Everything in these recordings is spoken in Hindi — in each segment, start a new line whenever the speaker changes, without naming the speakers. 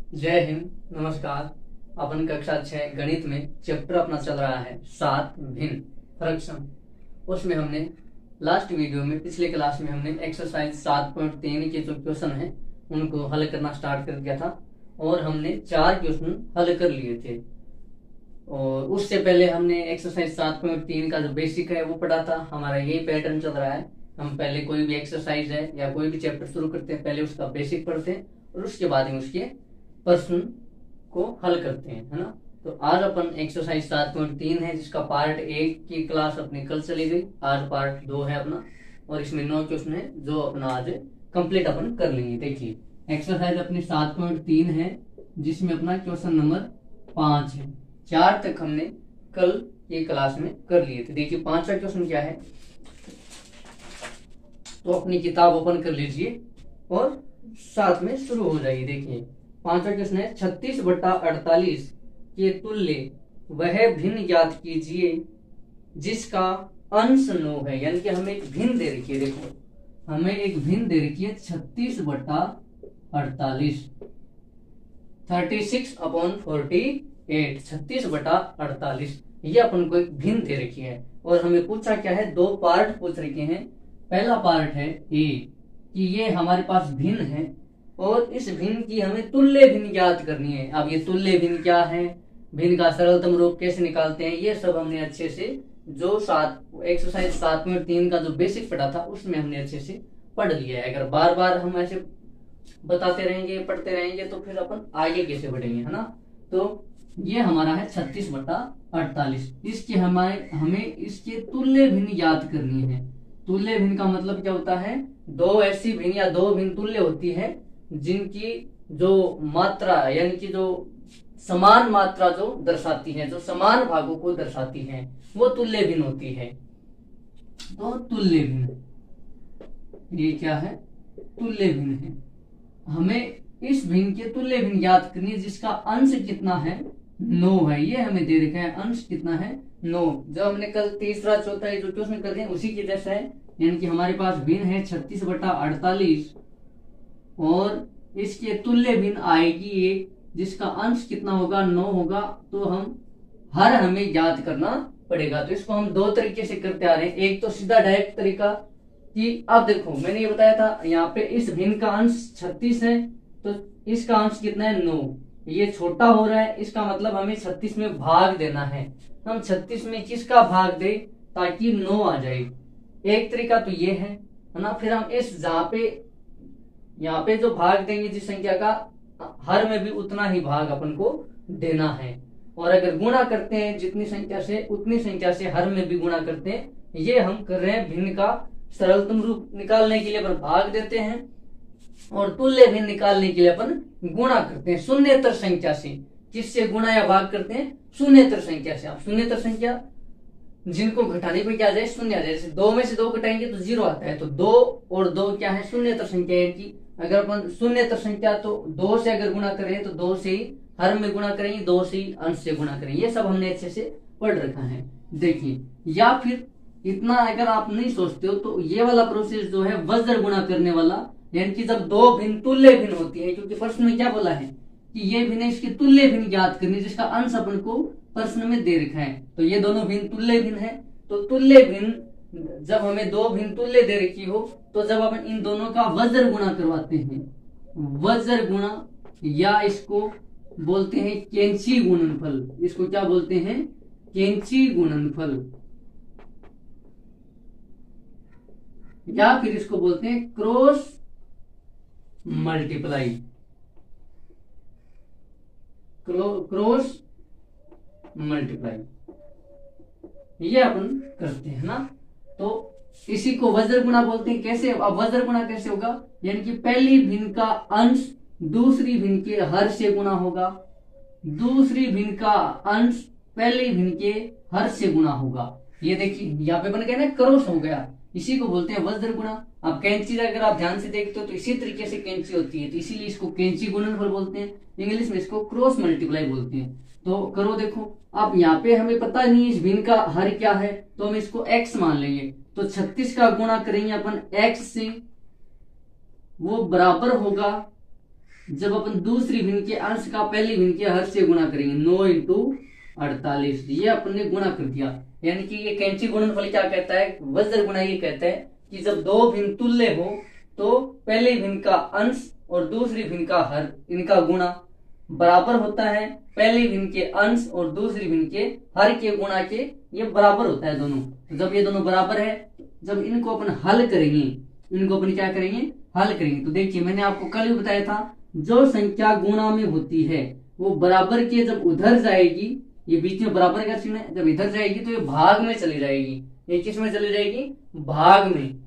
जय हिंद, नमस्कार। अपन कक्षा 6 गणित में चैप्टर अपना चल रहा है 7 भिन्न फ्रैक्शन। उसमें हमने लास्ट वीडियो में पिछले क्लास में हमने एक्सरसाइज 7.3 के जो क्वेश्चन है उनको हल करना स्टार्ट कर दिया था और हमने 4 क्वेश्चन हल कर लिए थे। और उससे पहले हमने एक्सरसाइज 7.3 का जो बेसिक है वो पढ़ा था। हमारा यही पैटर्न चल रहा है, हम पहले कोई भी एक्सरसाइज है या कोई भी चैप्टर शुरू करते हैं, पहले उसका बेसिक पढ़ते हैं और उसके बाद में उसके प्रश्न को हल करते हैं, है ना। तो आज अपन एक्सरसाइज 7.3 है जिसका पार्ट 1 की क्लास अपनी कल चली गई, आज पार्ट 2 है अपना और इसमें 9 क्वेश्चन है जो अपना आज कंप्लीट अपन कर लेंगे। देखिए एक्सरसाइज अपनी 7.3 है जिसमें अपना क्वेश्चन नंबर 5 है। 4 तक हमने कल ये क्लास में कर लिए थे। देखिए 5वां क्वेश्चन क्या है, तो अपनी किताब ओपन कर लीजिए और साथ में शुरू हो जाइए। देखिए 5वां क्वेश्चन है 36/48 के तुल्य वह भिन्न ज्ञात कीजिए जिसका अंश 9 है। यानी कि हमें एक भिन्न दे रखी है, देखो हमें एक भिन्न दे रखी है 36/48, 36/48, 36/48 ये अपन को एक भिन्न दे रखी है और हमें पूछा क्या है, 2 पार्ट पूछ रखे हैं। पहला पार्ट है ए कि ये हमारे पास भिन्न है और इस भिन्न की हमें तुल्य भिन्न ज्ञात करनी है। अब ये तुल्य भिन्न क्या है, भिन्न का सरलतम रूप कैसे निकालते हैं, ये सब हमने अच्छे से जो एक्सरसाइज 7.3 का जो बेसिक पढ़ा था उसमें हमने अच्छे से पढ़ लिया है। अगर बार बार हम ऐसे बताते रहेंगे पढ़ते रहेंगे तो फिर अपन आगे कैसे बढ़ेंगे, है ना। तो ये हमारा है 36/48। इसके हमें इसके तुल्य भिन्न ज्ञात करनी है। तुल्य भिन्न का मतलब क्या होता है, 2 ऐसी भिन्न या 2 भिन्न तुल्य होती है जिनकी जो मात्रा यानी कि जो समान मात्रा जो दर्शाती है, जो समान भागों को दर्शाती है, वो तुल्य भिन्न होती है। तो तुल्य भिन्न ये क्या है, तुल्य भिन्न है। हमें इस भिन्न के तुल्य भिन्न ज्ञात करनी है जिसका अंश कितना है, 9 है। ये हमें दे रखा है, अंश कितना है 9। जब हमने कल तीसरा चौथा जो क्वेश्चन कर रहे हैं उसी की जैसा है। यानी कि हमारे पास भिन्न है 36/48 और इसके तुल्य भिन्न आएगी एक जिसका अंश कितना होगा, 9 होगा। तो हमें ज्ञात करना पड़ेगा। तो इसको हम 2 तरीके से करते आ रहे हैं। एक तो सीधा डायरेक्ट तरीका कि अब देखो मैंने ये बताया था यहाँ पे इस भिन्न का अंश 36 है तो इसका अंश कितना है 9। ये छोटा हो रहा है, इसका मतलब हमें 36 में भाग देना है। हम 36 में किसका भाग दे ताकि 9 आ जाए। एक तरीका तो ये है ना। फिर हम इस यहाँ पे जो भाग देंगे जिस संख्या का, हर में भी उतना ही भाग अपन को देना है। और अगर गुणा करते हैं जितनी संख्या से उतनी संख्या से हर में भी गुणा करते हैं। ये हम कर रहे हैं भिन्न का सरलतम रूप निकालने के लिए अपन भाग देते हैं और तुल्य भिन्न निकालने के लिए अपन गुणा करते हैं शून्येतर संख्या से। किससे गुणा या भाग करते हैं, शून्येतर संख्या से। आप शून्येतर संख्या जिनको घटाने पे क्या आ जाए, शून्य आ जाए। जैसे 2 में से 2 घटाएंगे तो 0 आता है। तो 2 और 2 क्या है, शून्येतर संख्या है कि अगर अपन शून्येतर संख्या तो 2 से अगर गुणा करें तो 2 से ही हर में गुणा करेंगे, 2 से ही अंश से गुणा करेंगे। ये सब हमने अच्छे से पढ़ रखा है। देखिए या फिर इतना अगर आप नहीं सोचते हो तो ये वाला प्रोसेस जो है वज्र गुणा करने वाला, यानी कि जब 2 भिन्न तुल्य भिन्न होती है, क्योंकि प्रश्न में क्या बोला है कि ये भिन्न इसकी तुल्य भिन्न ज्ञात करनी जिसका अंश अपन को प्रश्न में दे रखा है। तो ये दोनों भिन्न तुल्य भिन्न है। तो तुल्य भिन्न जब हमें 2 भिन्न तुल्य दे रखी हो तो जब अपन इन दोनों का वज्र गुणा करवाते हैं, वज्र गुणा या इसको बोलते हैं कैंची गुणनफल। इसको क्या बोलते हैं, कैंची गुणनफल, या फिर इसको बोलते हैं क्रॉस मल्टीप्लाई, क्रॉस मल्टीप्लाई ये अपन करते हैं ना। तो इसी को वज्र गुणा बोलते हैं। कैसे, अब वज्र गुणा कैसे होगा, यानी कि पहली भिन्न का अंश दूसरी भिन्न के हर से गुणा होगा, दूसरी भिन्न का अंश पहली भिन्न के हर से गुणा होगा। ये देखिए यहाँ पे बन गया ना, क्रॉस हो गया, इसी को बोलते हैं वज्र गुणा। अब कैंची अगर आप ध्यान से देखते हो तो इसी तरीके से कैंची होती है, तो इसीलिए इसको कैंची गुणनफल बोलते हैं। इंग्लिश में इसको क्रॉस मल्टीप्लाई बोलते हैं। तो करो देखो, अब यहाँ पे हमें पता नहीं इस भिन्न का हर क्या है तो हम इसको x मान लेंगे। तो 36 का गुणा करेंगे अपन x से, वो बराबर होगा जब अपन दूसरी भिन्न के अंश का पहली भिन्न के हर से गुणा करेंगे, 9 इंटू 48, ये अपन ने गुणा कर दिया। यानी कि ये कैंची गुणनफल क्या कहता है, वज्र गुणा ये कहता है कि जब दो भिन्न तुल्य हो तो पहले भिन्न का अंश और दूसरी भिन्न का हर, इनका गुणा बराबर होता है। पहले भिन्न के अंश और दूसरी भिन्न के हर के गुणा के ये बराबर होता है दोनों। तो जब ये दोनों बराबर है, जब इनको अपन हल करेंगे, इनको अपन क्या करेंगे, हल करेंगे। तो देखिए मैंने आपको कल भी बताया था, जो संख्या गुणा में होती है वो बराबर के जब उधर जाएगी, ये बीच में बराबर का चिन्ह है, जब इधर जाएगी तो ये भाग में चली जाएगी। ये किस में चली जाएगी, भाग में।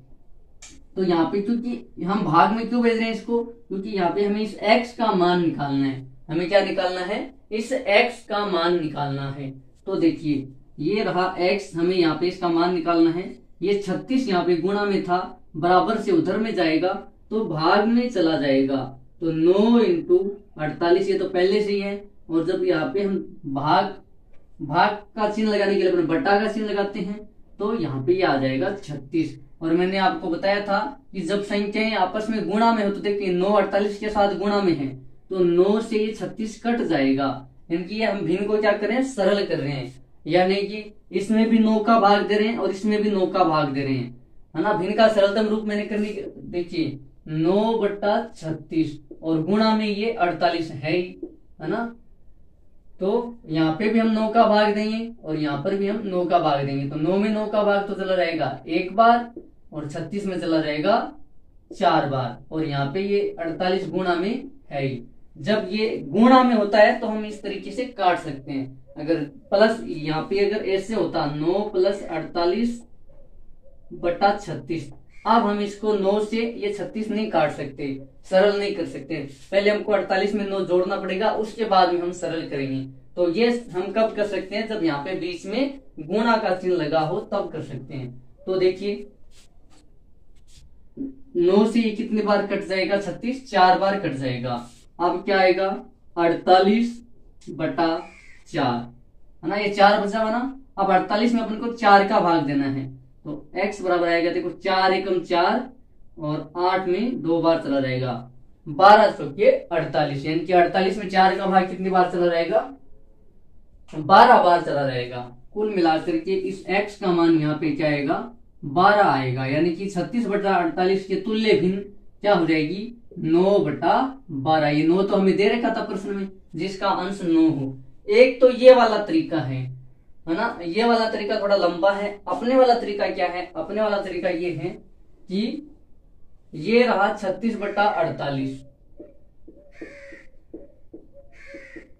तो यहाँ पे क्योंकि हम भाग में क्यों भेज रहे हैं इसको, क्योंकि यहाँ पे हमें इस x का मान निकालना है। हमें क्या निकालना है, इस x का मान निकालना है। तो देखिए ये रहा x, हमें यहाँ पे इसका मान निकालना है। ये 36 यहाँ पे गुणा में था, बराबर से उधर में जाएगा तो भाग में चला जाएगा। तो 9 इंटू 48, ये तो पहले से ही है। और जब यहाँ पे हम भाग का चिन्ह लगाने के लिए अपने बट्टा का चिन्ह लगाते हैं तो यहाँ पे ये आ जाएगा 36। और मैंने आपको बताया था कि जब संख्याएं आपस में गुणा में हो तो देखिए 9 48 के साथ गुणा में है तो 9 से ये 36 कट जाएगा। यानी कि हम भिन्न को क्या कर रहे हैं, सरल कर रहे हैं। यानी कि इसमें भी 9 का भाग दे रहे हैं और इसमें भी 9 का भाग दे रहे हैं, है ना। भिन्न का सरलतम रूप मैंने करने, देखिए 9/36 और गुणा में ये 48 है ही, है ना। तो यहाँ पे भी हम 9 का भाग देंगे और यहाँ पर भी हम 9 का भाग देंगे। तो 9 में 9 का भाग तो चला जाएगा 1 बार और 36 में चला जाएगा 4 बार। और यहाँ पे ये 48 गुणा में है ही। जब ये गुणा में होता है तो हम इस तरीके से काट सकते हैं। अगर प्लस यहाँ पे अगर ऐसे होता 9 + 48/36, अब हम इसको 9 से ये 36 नहीं काट सकते, सरल नहीं कर सकते। पहले हमको 48 में 9 जोड़ना पड़ेगा, उसके बाद में हम सरल करेंगे। तो ये हम कब कर सकते हैं, जब यहाँ पे बीच में गुणा का चिन्ह लगा हो तब कर सकते हैं। तो देखिए 9 से ये कितने बार कट जाएगा, 36 4 बार कट जाएगा। अब क्या आएगा 48/4, है ना। ये 4 बचा हुआ ना। अब 48 में अपन को 4 का भाग देना है तो x बराबर आएगा, देखो 4 एकम 4 और 8 में 2 बार चला जाएगा, 12 चौके 48। यानी कि 48 में 4 का भाग कितनी बार चला जाएगा, 12 बार चला जाएगा। कुल मिलाकर के इस x का मान यहाँ पे क्या आएगा, 12 आएगा। यानी कि 36/48 के तुल्य भिन्न क्या हो जाएगी, 9/12। ये 9 तो हमें दे रखा था प्रश्न में, जिसका अंश 9 हो। एक तो ये वाला तरीका है ना। ये वाला तरीका थोड़ा लंबा है। अपने वाला तरीका क्या है, अपने वाला तरीका ये है कि ये रहा 36/48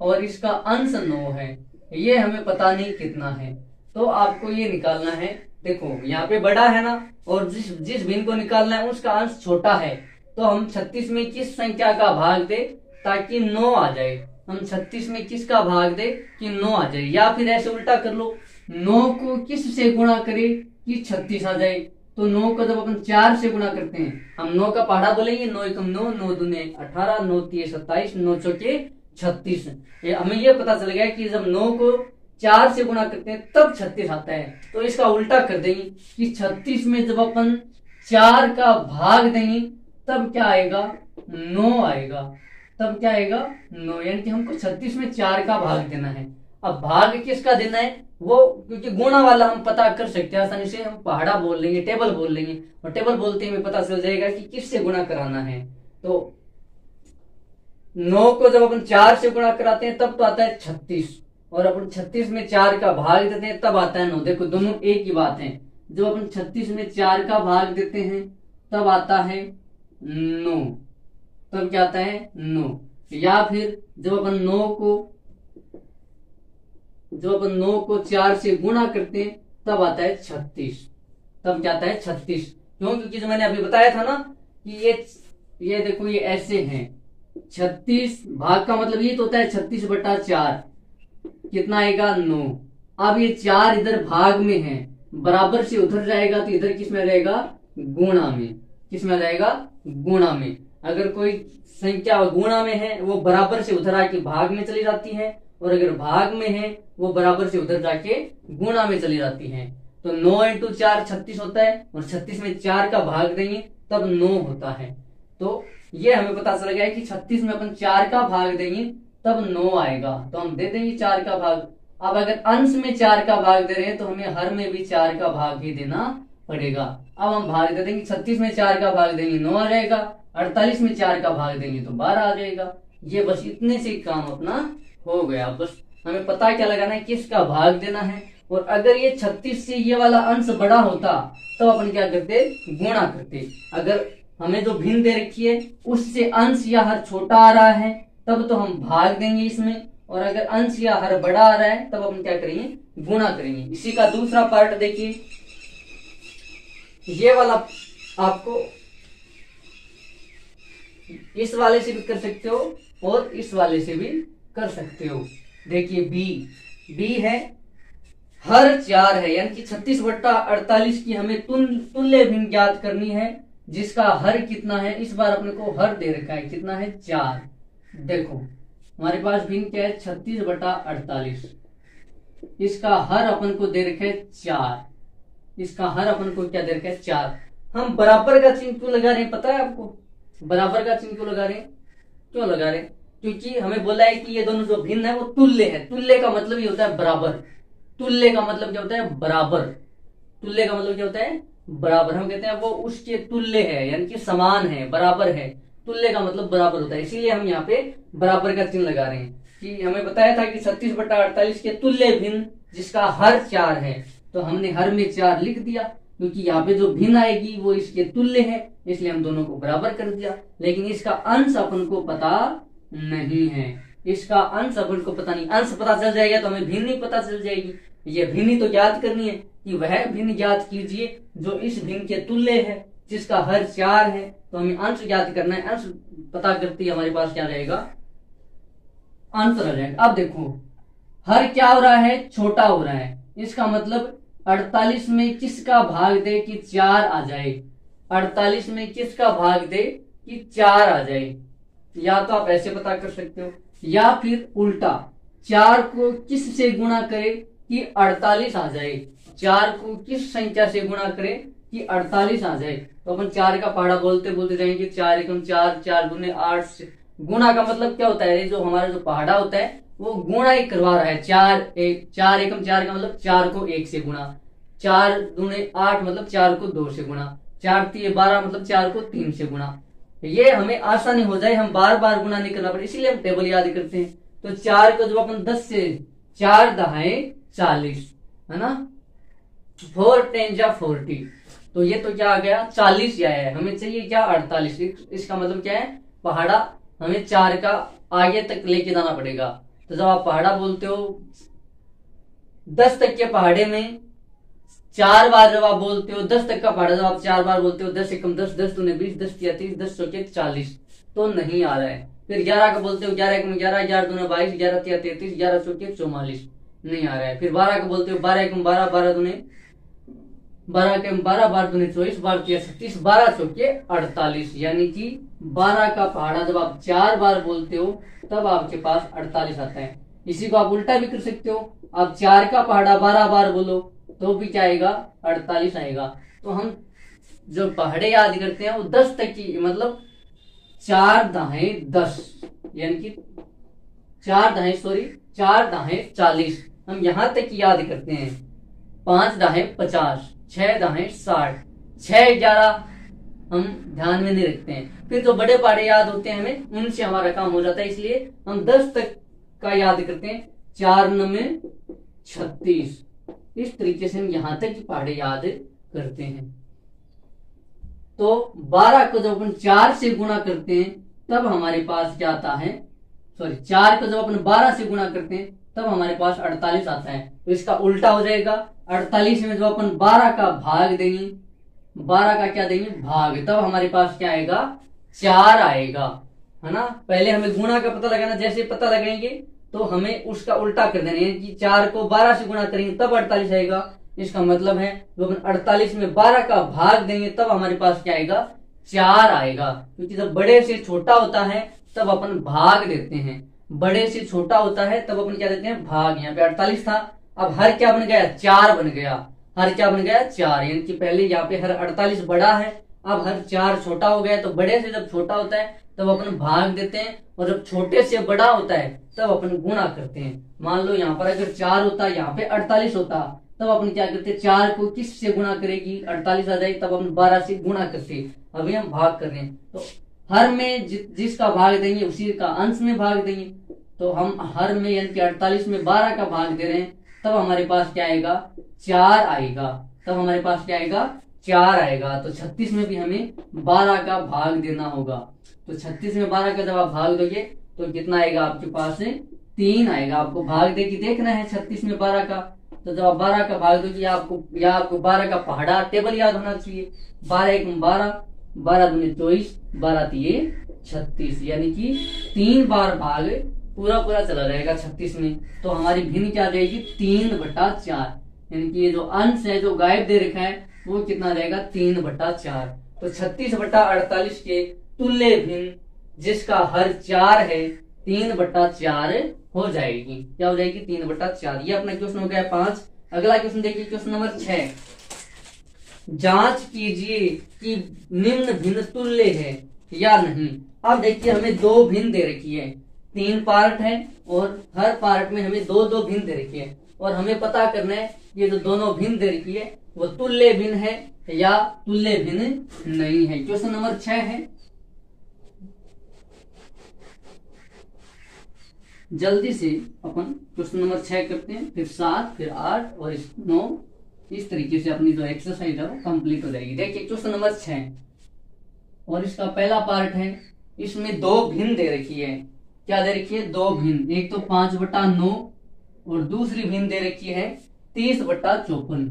और इसका अंश 9 है। ये हमें पता नहीं कितना है, तो आपको ये निकालना है। देखो यहाँ पे बड़ा है ना, और जिस भिन्न को निकालना है उसका अंश छोटा है। तो हम 36 में किस संख्या का भाग दे ताकि 9 आ जाए। हम 36 में किसका भाग दे कि 9 आ जाए। या फिर ऐसे उल्टा कर लो, 9 को किस से गुणा करे कि 36 आ जाए। तो 9 को जब अपन 4 से गुणा करते हैं, हम 9 का पहाड़ा बोलेंगे, 9 एकम 9, 9 दूने 18, 9 तिये 27, 9 चौके 36। हमें ये पता चल गया कि जब 9 को 4 से गुणा करते हैं तब 36 आता है। तो इसका उल्टा कर देंगे कि 36 में जब अपन 4 का भाग देंगे तब क्या आएगा, 9 आएगा। तब क्या आएगा, 9। यानी कि हमको 36 में 4 का भाग देना है। अब भाग किसका देना है वो, क्योंकि गुणा वाला हम पता कर सकते हैं आसानी से, हम पहाड़ा बोल लेंगे, टेबल बोल लेंगे, और टेबल बोलते हमें पता चल जाएगा कि किससे गुणा कराना है। तो 9 को जब अपन 4 से गुणा कराते हैं तब तो आता है 36, और अपन 36 में 4 का भाग देते हैं तब आता है 9। देखो दोनों एक ही बात है। जब अपन 36 में 4 का भाग देते हैं तब आता है 9, तब क्या आता है 9। या फिर जब अपन 9 को 4 से गुणा करते हैं तब आता है 36, तब क्या आता है 36। क्यों, क्योंकि जो मैंने अभी बताया था ना कि ये देखो ये ऐसे हैं। 36 भाग का मतलब ये तो होता है 36/4, कितना आएगा 9। अब ये 4 इधर भाग में है, बराबर से उधर जाएगा तो इधर किस में रहेगा, गुणा में। किस में जाएगा, गुणा में। अगर कोई संख्या गुणा में है वो बराबर से उधर आके भाग में चली जाती है, और अगर भाग में है वो बराबर से उधर जाके गुणा में चली जाती है। तो 9 × 4 36 होता है, और 36 में 4 का भाग देंगे तब 9 होता है। तो ये हमें पता चल गया है कि 36 में अपन 4 का भाग देंगे तब 9 आएगा, तो हम दे देंगे 4 का भाग। अब अगर अंश में 4 का भाग दे रहे हैं तो हमें हर में भी 4 का भाग ही देना पड़ेगा। अब हम भाग दे देंगे, 36 में 4 का भाग देंगे 9 आ जाएगा, 48 में 4 का भाग देंगे तो 12 आ जाएगा। ये बस इतने से काम अपना हो गया। बस हमें पता क्या लगाना है, किसका भाग देना है। और अगर ये 36 से ये वाला अंश बड़ा होता तो अपन क्या करते, गुणा करते। अगर हमें जो भिन्न दे रखी है उससे अंश या हर छोटा आ रहा है तब तो हम भाग देंगे इसमें, और अगर अंश या हर बड़ा आ रहा है तब अपन क्या करेंगे, गुणा करेंगे। इसी का दूसरा पार्ट देखिए, ये वाला आपको इस वाले से भी कर सकते हो और इस वाले से भी कर सकते हो। देखिए बी है, हर 4 है, यानी कि 36/48 की हमें तुल्य भिन्न ज्ञात करनी है, जिसका हर कितना है। इस बार अपने को हर दे रखा है, कितना है, 4। देखो हमारे पास भिन्न क्या है, 36/48। इसका हर अपन को दे रखा है 4। इसका हर अपन को क्या दे रखा है, 4। हम बराबर का चिन्ह क्यों लगा रहे हैं पता है आपको? बराबर का चिन्ह क्यों लगा रहे हैं? क्यों लगा रहे हैं? क्योंकि हमें बोला है कि ये दोनों जो भिन्न है वो तुल्य है। तुल्य का मतलब ये होता है बराबर। तुल्य का मतलब क्या होता है, बराबर। तुल्य का मतलब क्या होता है, बराबर। हम कहते हैं वो उसके तुल्य है, यानी कि समान है, बराबर है। तुल्य का मतलब बराबर होता है, इसीलिए हम यहाँ पे बराबर का चिन्ह लगा रहे हैं। कि हमें बताया था कि 36/48 के तुल्य भिन्न जिसका हर 4 है, तो हमने हर में 4 लिख दिया, क्योंकि यहाँ पे जो भिन्न आएगी वो इसके तुल्य है, इसलिए हम दोनों को बराबर कर दिया। लेकिन इसका अंश अपन को पता नहीं है, इसका अंश अपन को पता नहीं। अंश पता चल जाएगा तो हमें भिन्न ही पता चल जाएगी। ये भिन्न तो ज्ञात करनी है कि वह भिन्न ज्ञात कीजिए जो इस भिन्न के तुल्य है, जिसका हर 4 है। तो हमें अंश ज्ञात करना है। अंश पता करती हमारे पास क्या रहेगा, अंतर आ जाएगा। अब देखो हर क्या हो रहा है, छोटा हो रहा है। इसका मतलब 48 में किसका भाग दे कि 4 आ जाए। 48 में किसका भाग दे कि 4 आ जाए। या तो आप ऐसे पता कर सकते हो, या फिर उल्टा 4 को किस से गुणा करे कि 48 आ जाए। 4 को किस संख्या से गुणा करे कि 48 आ जाए। तो अपन 4 का पहाड़ा बोलते बोलते जाएंगे, 4 एकम 4, 4 दूने 8 से। गुणा का मतलब क्या होता है, जो हमारा जो पहाड़ा होता है वो गुणा ही करवा रहा है। 4 एकम 4 का मतलब 4 को 1 से गुणा, 4 दूने 8 मतलब 4 को 2 से गुणा, 4 तिये 12 मतलब 4 को 3 से गुणा। ये हमें आसानी हो जाए, हम बार बार गुणा नहीं करना पड़े, इसीलिए हम टेबल याद करते हैं। तो 4 को जब अपन 10 से 4 दहाए 40 है ना, 4 10 जा 40, तो ये तो क्या आ गया 40 आया है। हमें चाहिए क्या 48। इसका मतलब क्या है, पहाड़ा हमें 4 का आगे तक लेके जाना पड़ेगा। तो जब आप पहाड़ा बोलते हो 10 तक के पहाड़े में 4 बार जब आप बोलते हो, 10 तक का पहाड़ा जब आप 4 बार बोलते हो, 10 एकम 10, 10 दूने 20, 10 तिया 30, 10 चौके 40, तो नहीं आ रहा है। फिर 11 का बोलते हो, 11 एकम 11, 11 दूने 22, 11 तिया 33, 11 चौके 44, नहीं आ रहा है। फिर 12 का बोलते हो, 12 एकम 12, 12 दूने 12 के 12, 12 दूने 24, 12 तिया 36, 12 चौके 48, यानी कि 12 का पहाड़ा जब आप 4 बार बोलते हो तब आपके पास 48 आता है। इसी को आप उल्टा भी कर सकते हो, आप 4 का पहाड़ा 12 बार बोलो तो भी क्या आएगा, 48 आएगा। तो हम जो पहाड़े याद करते हैं वो 10 तक की, मतलब 4 दाहे 10, यानी कि 4 दाहे 40, हम यहां तक याद करते हैं। 5 दाहे 50, 6 दाहे 60, 6 11 हम ध्यान में नहीं रखते हैं। फिर जो बड़े पहाड़े याद होते हैं हमें, उनसे हमारा काम हो जाता है, इसलिए हम 10 तक का याद करते हैं। 4 9 36, इस तरीके से हम यहां तक की पहाड़े याद करते हैं। तो 12 को जब अपन 4 से गुणा करते हैं तब हमारे पास क्या आता है, 4 को जब अपन 12 से गुणा करते हैं तब हमारे पास 48 आता है। तो इसका उल्टा हो जाएगा, 48 में जब अपन 12 का भाग देंगे, 12 का क्या देंगे, भाग, तब हमारे पास क्या आएगा, 4 आएगा, है ना। पहले हमें गुणा का पता लगाना, जैसे पता लगाएंगे तो हमें उसका उल्टा कर देना है कि 4 को 12 से गुणा करेंगे तब 48 आएगा। इसका मतलब है जब अपन 48 में 12 का भाग देंगे तब हमारे पास क्या आएगा, 4 आएगा। क्योंकि जब बड़े से छोटा होता है तब अपन भाग देते हैं, बड़े से छोटा होता है तब अपन क्या देते हैं, भाग। यहाँ पे 48 था, अब हर क्या बन गया, 4 बन गया। हर क्या बन गया, 4, यानी कि पहले यहाँ पे हर 48 बड़ा है, अब हर 4 छोटा हो गया, तो बड़े से जब छोटा होता है तब अपन भाग देते हैं, और जब छोटे से बड़ा होता है तब अपन गुणा करते हैं। मान लो यहाँ पर अगर 4 होता, यहाँ पे 48 होता, तब अपन क्या करते, 4 को किस से गुणा करेगी, 48 आ जाएगी, तब अपन 12 से गुणा करते। अभी हम भाग कर रहे हैं, तो हर में जिसका भाग देंगे उसी का अंश में भाग देंगे। तो हम हर में यानी कि 48 में 12 का भाग दे रहे हैं, तब हमारे पास क्या आएगा, 4 आएगा। तब हमारे पास क्या आएगा, 4 आएगा। तो 36 में भी हमें 12 का भाग देना होगा। तो 36 में 12 का जब आप भाग दोगे तो कितना आएगा आपके पास, 3 आएगा। आपको भाग दे के देखना है 36 में 12 का। तो जब आप 12 का भाग दोगे, आपको 12 का पहाड़ा टेबल याद होना चाहिए। 12 एक 12, 12 दूनी 24, 12 तिये 36, यानी कि 3 बार भाग पूरा चला जाएगा 36 में। तो हमारी भिन्न क्या जाएगी, 3/4, यानी कि ये जो अंश है जो गायब दे रखा है वो कितना रहेगा, 3/4। तो 36/48 के तुल्य भिन्न जिसका हर 4 है 3/4 हो जाएगी। क्या हो जाएगी, 3/4। ये अपना क्वेश्चन हो गया 5। अगला क्वेश्चन देखिए, क्वेश्चन नंबर 6। जांच कीजिए कि निम्न भिन्न तुल्य है या नहीं। अब देखिए हमें 2 भिन्न दे रखी है, 3 पार्ट है और हर पार्ट में हमें 2 भिन्न दे रखी है, और हमें पता करना है ये जो दोनों भिन्न दे रखी है वो तुल्य भिन्न है या तुल्य भिन्न नहीं है। क्वेश्चन नंबर 6 है, जल्दी से अपन क्वेश्चन नंबर 6 करते हैं, फिर 7, फिर 8 और 9। इस तरीके से अपनी जो एक्सरसाइज है वो कंप्लीट हो जाएगी। देखिए क्वेश्चन नंबर 6 और इसका पहला पार्ट है, इसमें 2 भिन्न दे रखी है। क्या दे रखी है, 2 भिन्न। एक तो 5/9 और दूसरी भिन्न दे रखी है 30/54।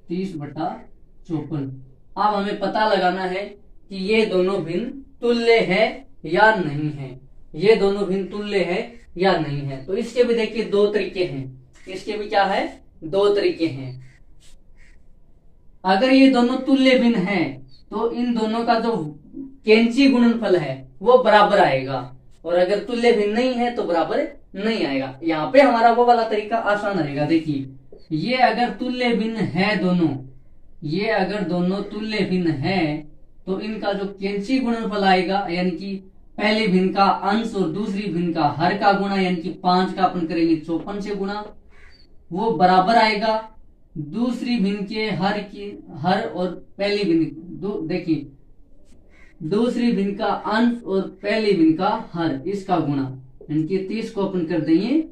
30/54। अब हमें पता लगाना है कि ये दोनों भिन्न तुल्य है या नहीं है। ये दोनों भिन्न तुल्य है या नहीं है। तो इसके भी देखिए 2 तरीके हैं। इसके भी क्या है, 2 तरीके हैं। अगर ये दोनों तुल्य भिन्न है तो इन दोनों का जो कैंची गुणनफल है वो बराबर आएगा, और अगर तुल्य भिन्न नहीं है तो बराबर नहीं आएगा। यहाँ पे हमारा वो वाला तरीका आसान रहेगा। देखिए ये अगर तुल्य भिन्न है दोनों, ये अगर दोनों तुल्य भिन्न है तो इनका जो कैंची गुणनफल आएगा, यानी कि पहली भिन्न का अंश और दूसरी भिन्न का हर का गुणा, यानी कि 5 का अपन करेंगे 54 से गुणा, वो बराबर आएगा दूसरी भिन्न के हर और पहली भिन्न, देखिए दूसरी भिन्न का अंश और पहली भिन्न का हर, इसका गुणा, यानी कि 30 को अपन कर देंगे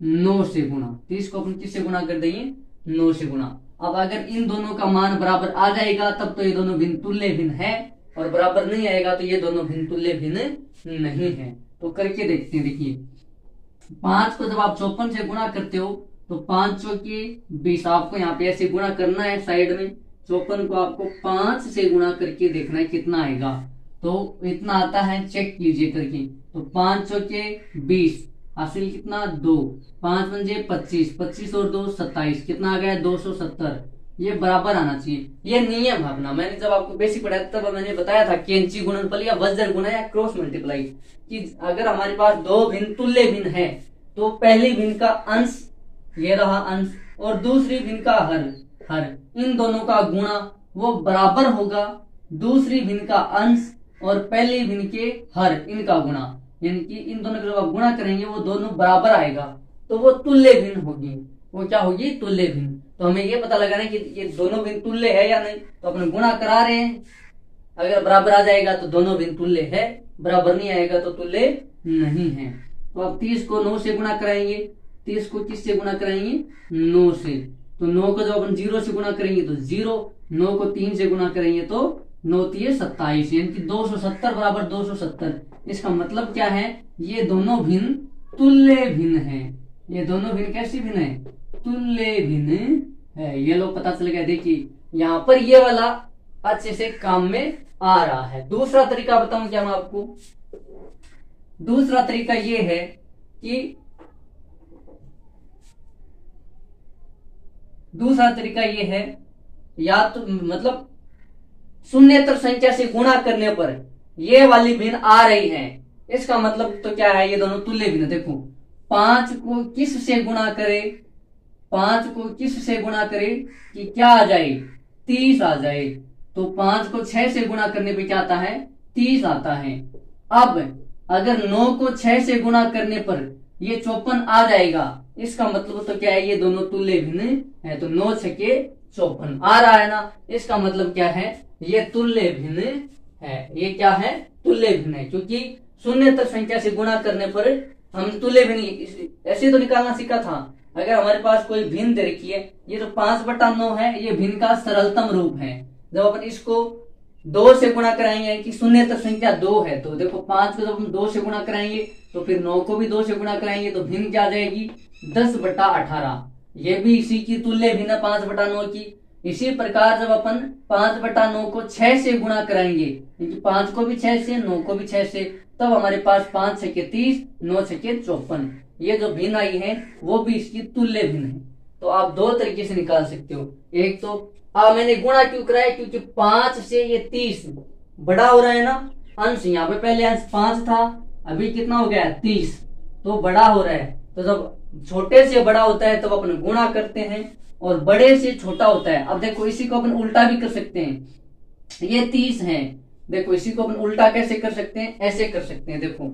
9 से गुणा। 30 को अपन किससे गुणा कर देंगे, 9 से गुणा। अब अगर इन दोनों का मान बराबर आ जाएगा तब तो ये दोनों भिन्न तुल्य भिन्न है, और बराबर नहीं आएगा तो ये दोनों भिन्न तुल्य भिन्न नहीं है। तो करके देखते हैं। देखिए 5 को जब आप 54 से गुणा करते हो तो 5 चौके 20, आपको यहाँ पे ऐसे गुणा करना है साइड में। 54 को आपको 5 से गुणा करके देखना है कितना आएगा। तो इतना आता है, चेक कीजिए करके। तो 5 चौके 20, हासिल कितना 2, 5 पंजे 25, 25 और 2 27, कितना आ गया 270। ये बराबर आना चाहिए। ये नियम अपना मैंने जब आपको बेसिक पढ़ाया तब मैंने बताया था कैंची गुणनफल या वज्र गुणा या क्रॉस मल्टीप्लाई, कि अगर हमारे पास 2 भिन्न तुल्य भिन्न है तो पहली भिन्न का अंश, ये रहा अंश, और दूसरी भिन्न का हर, इन दोनों का गुणा वो बराबर होगा दूसरी भिन्न का अंश और पहली भिन्न के हर, इनका गुणा, यानी कि इन दोनों का जब आप गुणा करेंगे वो दोनों बराबर आएगा तो वो तुल्य भिन्न होगी। वो क्या होगी, तुल्य भिन्न। तो हमें ये पता लगाना है कि ये दोनों भिन्न तुल्य है या नहीं। तो अपन गुणा करा रहे हैं, अगर बराबर आ जाएगा तो दोनों भिन्न तुल्य है, बराबर नहीं आएगा तो तुल्य नहीं है। तो अब 30 को 9 से गुणा कराएंगे, 30 को किससे गुणा कराएंगे, 9 से। तो 9 को जब अपन 0 से गुणा करेंगे तो 0, 9 को 3 से गुणा करेंगे तो 9 3 27, यानी कि 270 बराबर 270। इसका मतलब क्या है, ये दोनों भिन्न तुल्य भिन्न है। ये दोनों भिन्न कैसी भिन्न है, तुल्य भिन्न है। ये लोग पता चल गया। देखिए यहाँ पर ये वाला अच्छे से काम में आ रहा है। दूसरा तरीका बताऊं क्या मैं आपको, दूसरा तरीका ये है कि या तो मतलब शून्येतर संख्या से गुणा करने पर ये वाली भिन्न आ रही है, इसका मतलब तो क्या है, ये दोनों तुल्य भिन्न। देखो 5 को किस से गुणा करे, 5 को किस से गुणा करे कि क्या आ जाए, 30 आ जाए। तो 5 को 6 से गुणा करने पे क्या आता है, 30 आता है। अब अगर 9 को 6 से गुणा करने पर ये 54 आ जाएगा, इसका मतलब तो क्या है, ये दोनों तुल्य भिन्न है। तो 9 छके 54 आ रहा है ना, इसका मतलब क्या है, ये तुल्य भिन्न है। ये क्या है, तुल्य भिन्न है, क्योंकि शून्यतर संख्या से गुणा करने पर हम तुल्य भिन्न ऐसे तो निकालना सीखा था। अगर हमारे पास कोई भिन्न दे रखी है, ये जो 5/9 है, ये भिन्न का सरलतम रूप है। जब अपन इसको 2 से गुणा कराएंगे कि शून्यतर संख्या 2 है, तो देखो 5 को जब हम 2 से गुणा कराएंगे तो फिर 9 को भी 2 से गुणा कराएंगे तो भिन्न क्या आ जाएगी, 10/18। ये भी इसी की तुल्य भिन्न 5/9 की। इसी प्रकार जब अपन 5/9 को 6 से गुणा कराएंगे, क्योंकि 5 को भी 6 से, 9 को भी 6 से, तब हमारे पास 5 छके 30, 9 छके 54। ये जो भिन्न आई है वो भी इसकी तुल्य भिन्न है। तो आप 2 तरीके से निकाल सकते हो। एक तो मैंने गुणा क्यों कराया, क्योंकि 5 से ये 30 बड़ा हो रहा है ना अंश, यहाँ पे पहले अंश 5 था, अभी कितना हो गया 30, तो बड़ा हो रहा है। तो जब छोटे से बड़ा होता है तब तो अपन गुणा करते हैं, और बड़े से छोटा होता है। अब देखो इसी को अपन उल्टा भी कर सकते हैं, ये 30 है, देखो इसी को अपन उल्टा कैसे कर सकते हैं, ऐसे कर सकते हैं। देखो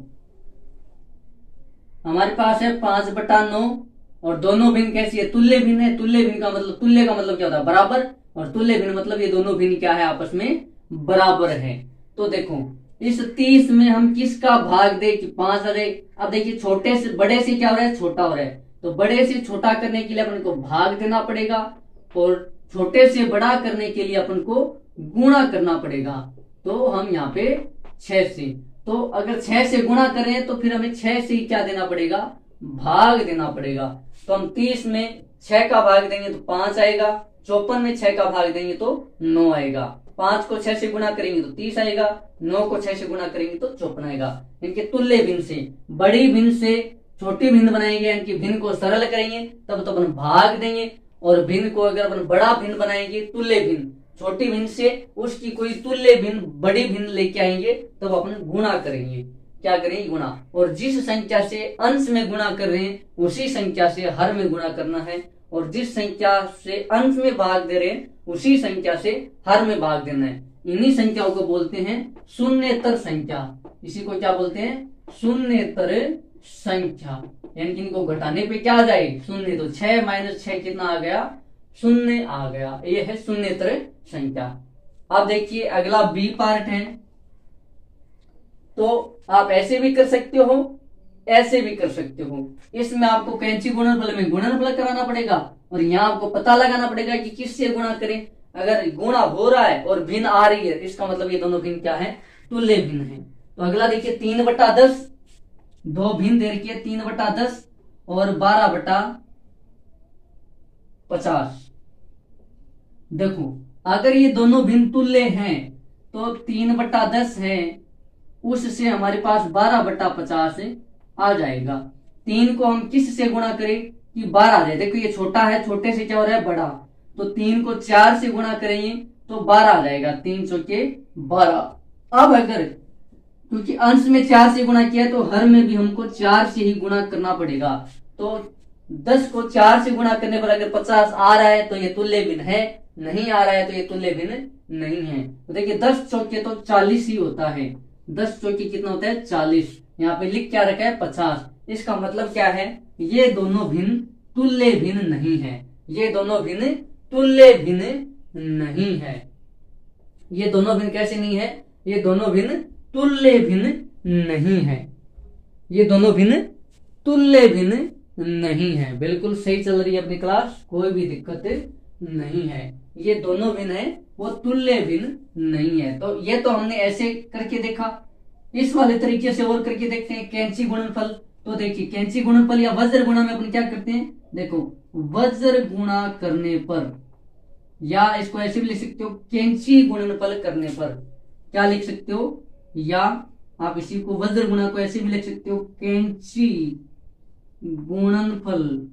हमारे पास है 5/9 और दोनों भिन्न कैसी है, तुल्य भिन्न है। तुल्य भिन्न का मतलब, तुल्य का मतलब क्या होता है, बराबर, और तुल्य भिन्न मतलब ये दोनों भिन्न क्या है, आपस में बराबर है। तो देखो इस 30 में हम किसका भाग दे कि 5 आ जाए। अब देखिए छोटे से बड़े से क्या हो रहा है, छोटा हो रहा है, तो बड़े से छोटा करने के लिए अपन को भाग देना पड़ेगा, और छोटे से बड़ा करने के लिए अपन को गुणा करना पड़ेगा। तो हम यहाँ पे 6 से, तो अगर 6 से गुणा करें तो फिर हमें 6 से ही क्या देना पड़ेगा, भाग देना पड़ेगा। तो हम 30 में 6 का भाग देंगे तो 5 आएगा, 54 में 6 का भाग देंगे तो 9 आएगा। 5 को 6 से गुणा करेंगे तो 30 आएगा, 9 को 6 से गुणा करेंगे तो 54 आएगा। इनके तुल्य भिन्न से बड़ी भिन्न से छोटी भिन्न बनाएंगे, इनकी भिन्न को सरल करेंगे तब तो अपन भाग देंगे, और भिन्न को अगर अपन बड़ा भिन्न बनाएंगे, तुल्य भिन्न छोटी भिन्न से उसकी कोई तुल्य भिन्न बड़ी भिन्न लेके आएंगे तब अपन गुणा करेंगे। क्या करेंगे, गुणा। और जिस संख्या से अंश में गुणा कर रहे हैं उसी संख्या से हर में गुणा करना है, और जिस संख्या से अंश में भाग दे रहे हैं उसी संख्या से हर में भाग देना है। इन्हीं संख्याओं को बोलते हैं शून्यतर संख्या। इसी को क्या बोलते हैं, शून्यतर संख्या। यानी कि इनको घटाने पे क्या आ जाए, शून्य। तो 6 - 6 कितना आ गया, शून्य आ गया। ये है शून्यतर संख्या। अब देखिए अगला बी पार्ट है। तो आप ऐसे भी कर सकते हो, ऐसे भी कर सकते हो। इसमें आपको कैंची गुणनफल में गुणनफल कराना पड़ेगा, और यहाँ आपको पता लगाना पड़ेगा कि किससे गुणा करें। अगर गुणा हो रहा है और भिन्न आ रही है, इसका मतलब ये दोनों भिन्न क्या है, तुल्य भिन्न है। तो अगला देखिए 3/10, 2 भिन्न दे रखी है, 3/10 और 12/50। देखो अगर ये दोनों भिन्न तुल्य हैं तो 3/10 है, उससे हमारे पास 12/50 आ जाएगा। 3 को हम किस से गुणा करें कि 12 आ जाए। देखो ये छोटा है, छोटे से क्या हो रहा है, बड़ा। तो 3 को 4 से गुणा करेंगे तो 12 आ जाएगा, 3 चौके 12। अब अगर क्योंकि अंश में 4 से गुणा किया तो हर में भी हमको 4 से ही गुणा करना पड़ेगा। तो 10 को 4 से गुणा करने पर अगर 50 आ रहा है तो ये तुल्य भिन्न है, नहीं आ रहा है तो ये तुल्य भिन्न नहीं है। तो देखिए 10 चौके तो 40 ही होता है, 10 चौके कितना होता है, 40। यहाँ पे लिख क्या रखा है, 50। इसका मतलब क्या है, ये दोनों भिन्न तुल्य भिन्न नहीं है, ये दोनों भिन्न तुल्य भिन्न नहीं है। ये दोनों भिन्न कैसे नहीं है, ये दोनों भिन्न तुल्य भिन्न नहीं है, ये दोनों भिन्न तुल्य भिन्न नहीं है। बिल्कुल सही चल रही है अपनी क्लास, कोई भी दिक्कत नहीं है। ये दोनों भिन्न है, वो तुल्य भिन्न नहीं है। तो ये तो हमने ऐसे करके देखा। इस वाले तरीके से और करके देखते हैं, कैंची गुणनफल। तो देखिए कैंची गुणनफल या वज्र गुणा में अपन क्या करते हैं, देखो वज्र गुणा करने पर, या इसको ऐसे भी लिख सकते हो, कैंची गुणनफल करने पर क्या लिख सकते हो, या आप इसी को वज्र गुणा को ऐसे भी लिख सकते हो, कैंची गुणनफल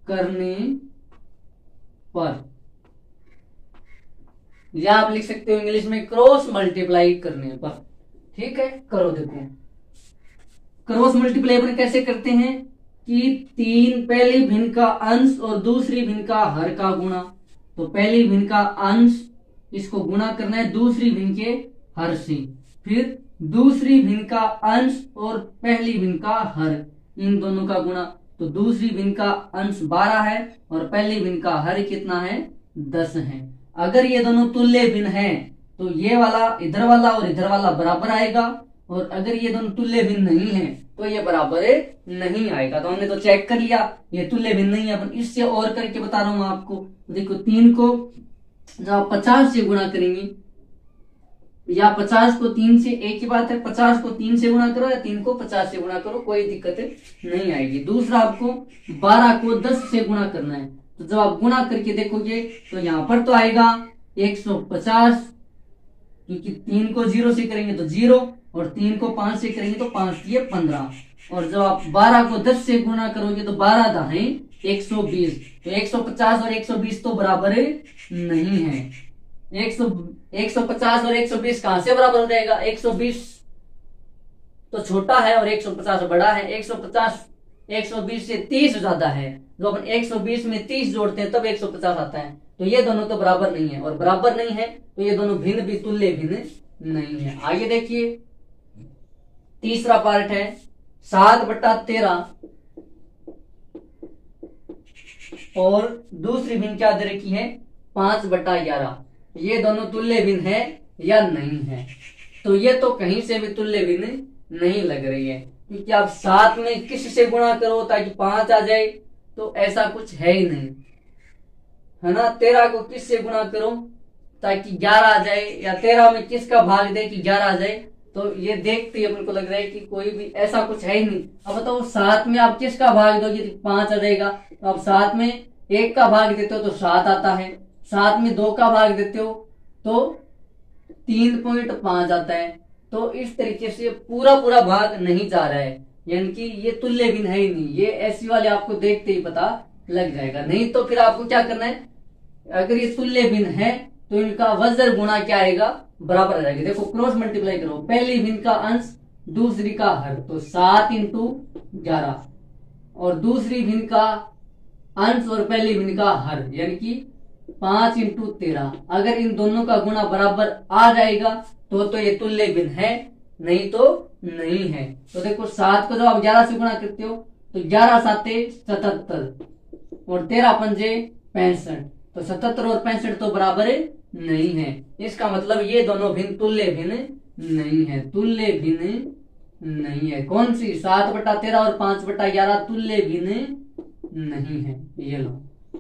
करने पर, या आप लिख सकते हो इंग्लिश में क्रॉस मल्टीप्लाई करने पर। ठीक है, करो। देखो क्रॉस मल्टीप्लाई अपन कैसे करते हैं कि 3 पहली भिन्न का अंश और दूसरी भिन्न का हर का गुणा। तो पहली भिन्न का अंश इसको गुणा करना है दूसरी भिन्न के हर से, फिर दूसरी भिन्न का अंश और पहली भिन्न का हर, इन दोनों का गुणा। तो दूसरी भिन्न का अंश 12 है और पहली भिन्न का हर कितना है 10 है। अगर ये दोनों तुल्य भिन्न है तो ये वाला इधर वाला और इधर वाला बराबर आएगा, और अगर ये दोनों तुल्य भिन्न नहीं है तो ये बराबर नहीं आएगा। तो हमने तो चेक कर लिया ये तुल्य भिन्न नहीं है। अपन इससे और करके बता रहा हूं आपको। देखो 3 को जब आप 50 से गुणा करेंगे या 50 को 3 से, एक ही बात है, 50 को 3 से गुणा करो या 3 को 50 से गुणा करो, कोई दिक्कत नहीं आएगी। दूसरा आपको 12 को 10 से गुणा करना है। तो जब आप गुणा करके देखोगे तो यहाँ पर तो आएगा 150, क्योंकि 3 को 0 से करेंगे तो 0 और 3 को 5 से करेंगे तो 5 ये 15, और जब आप 12 को 10 से गुणा करोगे तो 12 दाएं 120। तो 150 और 120 तो बराबर नहीं है। 150 और 120 कहां से बराबर हो जाएगा? 120 तो छोटा है और 150 बड़ा है। 150 120 से 30 ज्यादा है। जो अपन 120 में 30 जोड़ते हैं तब 150 आता है। तो ये दोनों तो बराबर नहीं है, और बराबर नहीं है तो ये दोनों भिन्न भी तुल्य भिन्न नहीं है। आगे देखिए तीसरा पार्ट है 7/13 और दूसरी भिन्न क्या दे रखी है 5/11। ये दोनों तुल्य भिन्न है या नहीं है? तो ये तो कहीं से भी तुल्य भिन्न नहीं लग रही है, क्योंकि आप 7 में किस से गुणा करो ताकि 5 आ जाए, तो ऐसा कुछ है ही नहीं, है ना। 13 को किस से गुणा करो ताकि 11 आ जाए, या 13 में किसका भाग दे कि 11 आ जाए। तो ये देखते ही अपन को लग रहा है कि कोई भी ऐसा कुछ है ही नहीं। अब बताओ 7 में आप किसका भाग दोगे तो 5 आ जाएगा। तो आप 7 में 1 का भाग देते हो तो 7 आता है, 7 में 2 का भाग देते हो तो 3.5 आता है। तो इस तरीके से पूरा पूरा भाग नहीं जा रहा है, यानी कि ये तुल्य भिन्न है ही नहीं। ये ऐसी वाले आपको देखते ही पता लग जाएगा। नहीं तो फिर आपको क्या करना है, अगर ये तुल्य भिन्न है तो इनका वज्र गुणा क्या आएगा बराबर आ जाएगा। देखो क्रॉस मल्टीप्लाई करो, पहली भिन्न का अंश दूसरी का हर, तो 7 × 11, और दूसरी भिन्न का अंश और पहली भिन्न का हर यानी कि 5 × 13। अगर इन दोनों का गुणा बराबर आ जाएगा तो ये तुल्य भिन्न है, नहीं तो नहीं है। तो देखो 7 को जब आप 11 से गुणा करते हो तो 11 7 77 और 13 पंजे 65, तो 77 और 65 तो बराबर नहीं है। इसका मतलब ये दोनों भिन्न तुल्य भिन्न नहीं है, तुल्य भिन्न नहीं है। कौन सी 7/13 और 5/11 तुल्य भिन्न नहीं है। ये लो,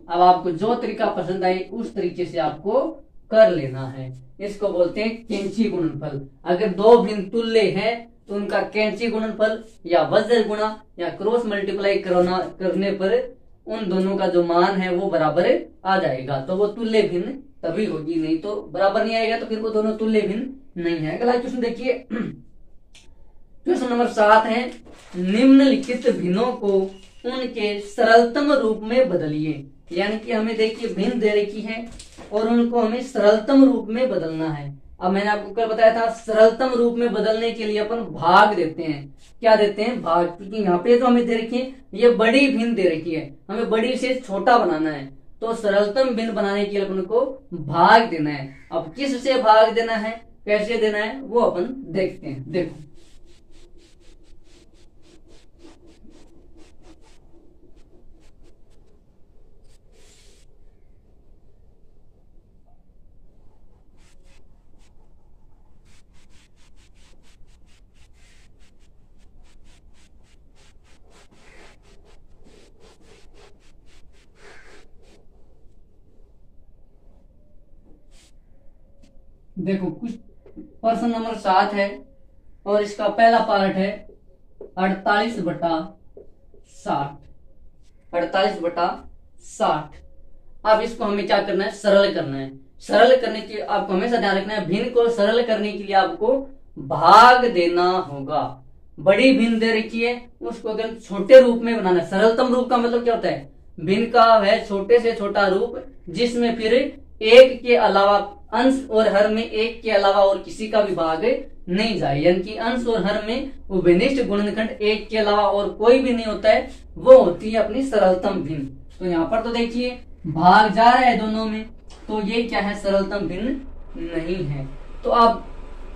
अब आपको जो तरीका पसंद आए उस तरीके से आपको कर लेना है। इसको बोलते हैं कैंची गुणनफल। अगर दो भिन्न तुल्य है तो उनका कैंची गुणनफल या वज्र गुणा या क्रॉस मल्टीप्लाई करने पर उन दोनों का जो मान है वो बराबर आ जाएगा, तो वो तुल्य भिन्न तभी होगी, नहीं तो बराबर नहीं आएगा तो फिर वो दोनों तुल्य भिन्न नहीं है। अगला क्वेश्चन देखिए, क्वेश्चन नंबर 7 है निम्नलिखित भिन्नों को उनके सरलतम रूप में बदलिए। यानी कि हमें देखिए भिन्न दे रखी है और उनको हमें सरलतम रूप में बदलना है। अब मैंने आपको कल बताया था सरलतम रूप में बदलने के लिए अपन भाग देते हैं। क्या देते हैं? भाग। क्योंकि यहाँ पे तो हमें दे रखी है ये बड़ी भिन्न दे रखी है, हमें बड़ी से छोटा बनाना है, तो सरलतम भिन्न बनाने के लिए अपन को भाग देना है। अब किस से भाग देना है, कैसे देना है, वो अपन देखते हैं। देखो देखो कुछ प्रश्न नंबर 7 है और इसका पहला पार्ट है 48/60। 48/60। अब इसको हमें क्या करना है, सरल करना है। सरल करने के आपको हमेशा ध्यान रखना है, भिन्न को सरल करने के लिए आपको भाग देना होगा। बड़ी भिन्न दे रखी है उसको अगर छोटे रूप में बनाना है। सरलतम रूप का मतलब क्या होता है, भिन्न का है छोटे से छोटा रूप जिसमें फिर एक के अलावा अंश और हर में एक के अलावा और किसी का भी भाग नहीं जाए। यानी कि अंश और हर में उभयनिष्ठ गुणनखंड एक के अलावा और कोई भी नहीं होता है, वो होती है अपनी सरलतम भिन्न। तो यहाँ पर तो देखिए भाग जा रहा है दोनों में, तो ये क्या है, सरलतम भिन्न नहीं है। तो आप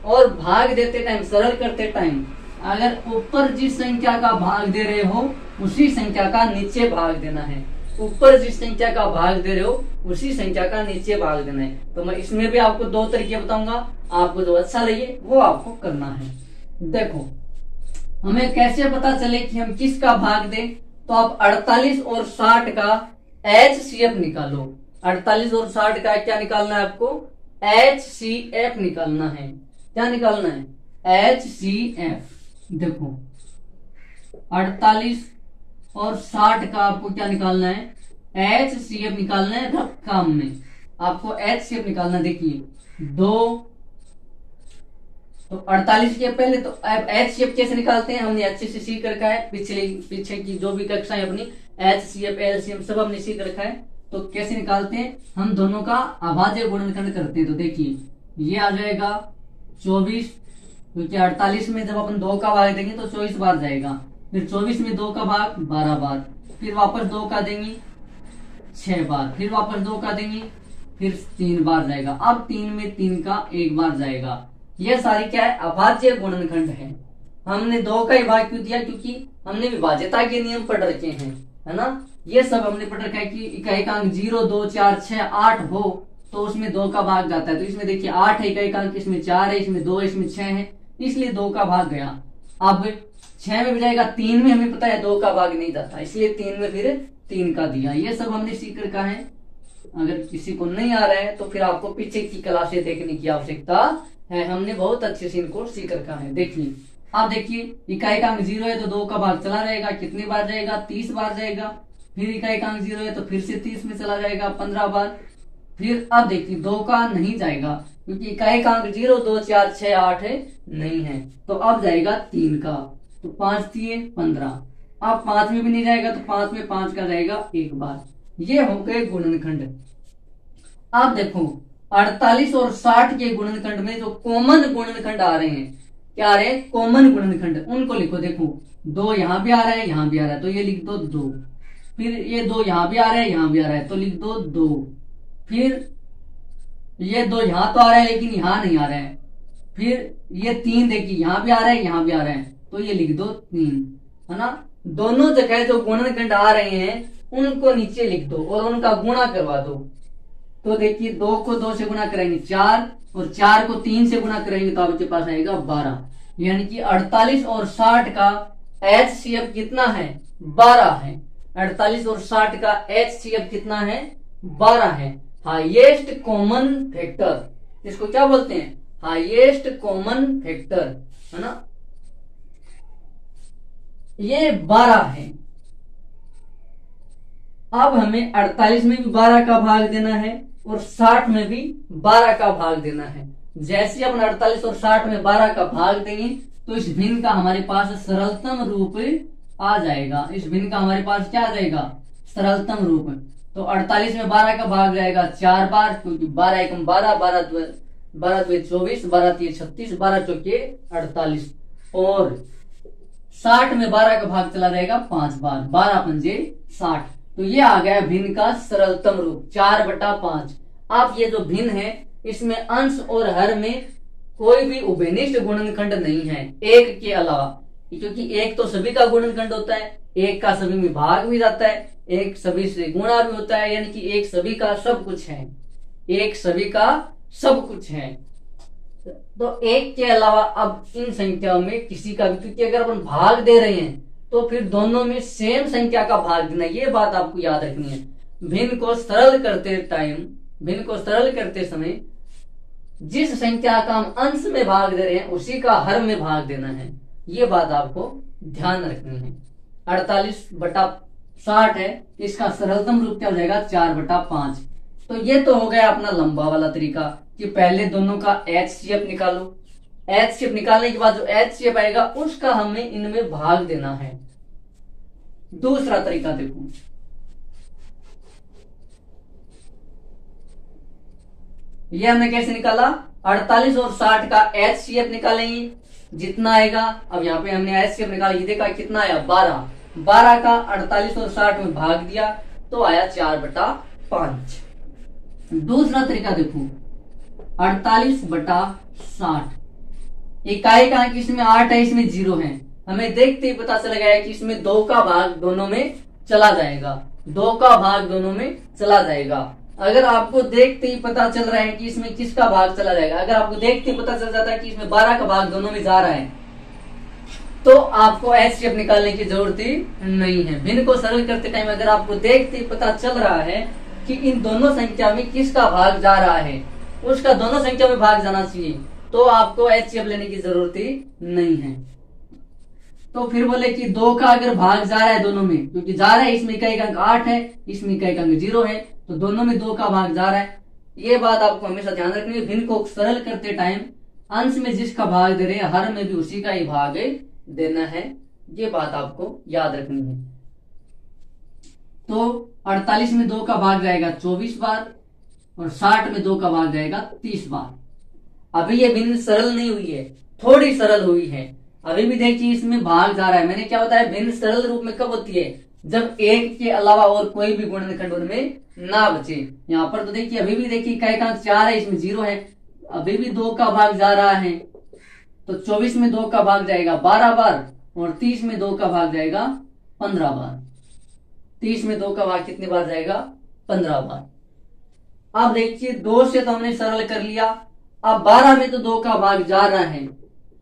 और भाग देते टाइम, सरल करते टाइम, अगर ऊपर जिस संख्या का भाग दे रहे हो उसी संख्या का नीचे भाग देना है। ऊपर जिस संख्या का भाग दे रहे हो उसी संख्या का नीचे भाग देना है। तो मैं इसमें भी आपको दो तरीके बताऊंगा, आपको जो अच्छा लगे वो आपको करना है। देखो हमें कैसे पता चले कि हम किसका भाग दें, तो आप 48 और 60 का HCF निकालो। 48 और 60 का क्या निकालना है आपको, HCF निकालना है। क्या निकालना है, HCF। देखो 48 और 60 का आपको क्या निकालना है, HCF निकालना है। रकम में आपको HCF निकालना, देखिए 2, तो 48 के पहले तो HCF कैसे निकालते हैं हमने अच्छे से सीख रखा है, पीछे की जो भी कक्षाएं अपनी HCF LCM सब हमने सीख रखा है। तो कैसे निकालते हैं, हम दोनों का अभाज्य गुणनखंड करते हैं। तो देखिए ये आ जाएगा 24, क्योंकि 48 में जब अपन 2 का भाग देंगे तो 24 बार जाएगा, फिर 24 में 2 का भाग 12 बार, फिर वापस 2 का देंगे 6 बार, फिर वापस 2 का देंगे, फिर 3 बार जाएगा। अब 3 में 3 का 1 बार जाएगा। ये सारी क्या है, अभाज्य गुणनखंड है। हमने 2 का ही भाग क्यों दिया, क्योंकि हमने विभाज्यता के नियम पढ़ रखे हैं, है ना। ये सब हमने पढ़ रखा है कि इकाई का अंक 0, 2, 4, 6, 8 हो तो उसमें 2 का भाग जाता है। तो इसमें देखिए 8 है इकाई का अंक, इसमें 4 है, इसमें 2 है, इसमें 6 है, इसलिए 2 का भाग गया। अब 6 में भी जाएगा, 3 में हमें पता है 2 का भाग नहीं जाता, इसलिए 3 में फिर 3 का दिया। ये सब हमने सीख रखा है। अगर किसी को नहीं आ रहा है तो फिर आपको पीछे की क्लासें देखने की आवश्यकता है, हमने बहुत अच्छे से इनको सीख रखा है। देखिए अब देखिए इकाई का अंक 0 है तो 2 का भाग चला जाएगा, कितनी बार जाएगा, 30 बार जाएगा। फिर इकाई का अंक 0 है तो फिर से 30 में चला जाएगा 15 बार। फिर अब देखिए 2 का नहीं जाएगा, क्योंकि इकाई का अंक 0, 2, 4, 6, 8 है, नहीं है, तो अब जाएगा 3 का, तो 5 दिए 15। अब 5 में भी नहीं जाएगा तो 5 में 5 का जाएगा 1 बार। ये हो गए गुणनखंड। अब देखो 48 और 60 के गुणनखंड में जो कॉमन गुणनखंड आ रहे हैं, क्या आ रहे हैं, कॉमन गुणनखंड, उनको लिखो। देखो 2 यहां भी आ रहा है, यहां भी आ रहा है, तो ये लिख दो 2। फिर ये 2 यहां भी आ रहा है, यहां भी आ रहा है, तो लिख दो 2। फिर ये 2 यहां तो आ रहा है लेकिन यहां नहीं आ रहा है। फिर ये 3 देखिए यहां भी आ रहा है, यहां भी आ रहा है, तो ये लिख दो 3, है ना। दोनों जगह जो गुणनखंड आ रहे हैं उनको नीचे लिख दो और उनका गुणा करवा दो। तो देखिए 2 को 2 से गुणा करेंगे 4, और 4 को 3 से गुणा करेंगे तो आपके पास आएगा 12। यानी कि 48 और 60 का HCF कितना है, 12 है। 48 और 60 का HCF कितना है, 12 है। हाईएस्ट कॉमन फैक्टर, इसको क्या बोलते हैं, हाईएस्ट कॉमन फैक्टर, है ना, ये 12 है। अब हमें 48 में भी 12 का भाग देना है और 60 में भी 12 का भाग देना है। जैसे अपन 48 और 60 में 12 का भाग देंगे तो इस भिन्न का हमारे पास सरलतम रूप आ जाएगा। इस भिन्न का हमारे पास क्या आ जाएगा, सरलतम रूप। तो 48 में 12 का भाग जाएगा 4 बार, क्योंकि 12 एकम 12, 12 द्वे 24, 12 तिये 36, 12 चौके 48। और 60 में 12 का भाग चला जाएगा 5 बार, 12 पंजे 60। तो ये आ गया भिन्न का सरलतम रूप 4/5। अब ये जो भिन्न है इसमें अंश और हर में कोई भी उभयनिष्ठ गुणनखंड नहीं है, एक के अलावा, क्योंकि एक तो सभी का गुणनखंड होता है, एक का सभी में भाग भी जाता है, एक सभी से गुणा भी होता है, यानी कि एक सभी का सब कुछ है, एक सभी का सब कुछ है। तो एक के अलावा अब इन संख्याओं में किसी का भी, क्योंकि अगर अपन भाग दे रहे हैं तो फिर दोनों में सेम संख्या का भाग देना, ये बात आपको याद रखनी है। भिन्न को सरल करते समय जिस संख्या का हम अंश में भाग दे रहे हैं उसी का हर में भाग देना है, ये बात आपको ध्यान रखनी है। 48/60 है, इसका सरलतम रूप क्या हो जाएगा, 4/5। तो ये तो हो गया अपना लंबा वाला तरीका कि पहले दोनों का HCF निकालो। HCF निकालने के बाद जो HCF आएगा उसका हमें इनमें भाग देना है। दूसरा तरीका देखो, ये हमने कैसे निकाला, 48 और 60 का HCF निकालेंगे, जितना आएगा। अब यहाँ पे हमने HCF निकाला, ये देखा कितना आया, 12। 12 का 48 और 60 में भाग दिया तो आया 4/5, दूसरा तरीका देखो, 48/60। इकाई का अंक इसमें 8 है, इसमें 0 है। हमें देखते ही पता चल गया है कि इसमें 2 का भाग दोनों में चला जाएगा, 2 का भाग दोनों में चला जाएगा। अगर आपको देखते ही पता चल रहा है कि इसमें किसका भाग चला जाएगा, अगर आपको देखते ही पता चल जाता है कि इसमें 12 का भाग दोनों में जा रहा है, तो आपको एचसीएफ निकालने की जरूरत ही नहीं है। भिन्न को सरल करते टाइम अगर आपको देखते ही पता चल रहा है कि इन दोनों संख्या में किसका भाग जा रहा है, उसका दोनों संख्या में भाग जाना चाहिए, तो आपको एचसीएफ लेने की जरूरत ही नहीं है। तो फिर बोले कि 2 का अगर भाग जा रहा है दोनों में, क्योंकि जा रहा है, इसमें इकाई का अंक 8 है, इसमें इकाई का अंक 0 है, तो दोनों में 2 का भाग जा रहा है। ये बात आपको हमेशा ध्यान रखनी है। भिन्न को सरल करते टाइम अंश में जिसका भाग दे रहे हैं, हर में भी उसी का ही भाग देना है, ये बात आपको याद रखनी है। तो 48 में 2 का भाग जाएगा 24 बार और 60 में 2 का भाग जाएगा 30 बार। अभी ये भिन्न सरल नहीं हुई है, थोड़ी सरल हुई है। अभी भी देखिए इसमें भाग जा रहा है। मैंने क्या बताया, भिन्न सरल रूप में कब होती है, जब 1 के अलावा और कोई भी गुणनखंड उनमें ना बचे। यहाँ पर तो देखिए अभी भी देखिए इकाई का अंक 4 है, इसमें 0 है, अभी भी 2 का भाग जा रहा है, तो 24 में 2 का भाग जाएगा 12 बार और 30 में 2 का भाग जाएगा 15 बार। 30 में 2 का भाग कितनी बार जाएगा, 15 बार। अब देखिए 2 से तो हमने सरल कर लिया, अब 12 में तो 2 का भाग जा रहा है,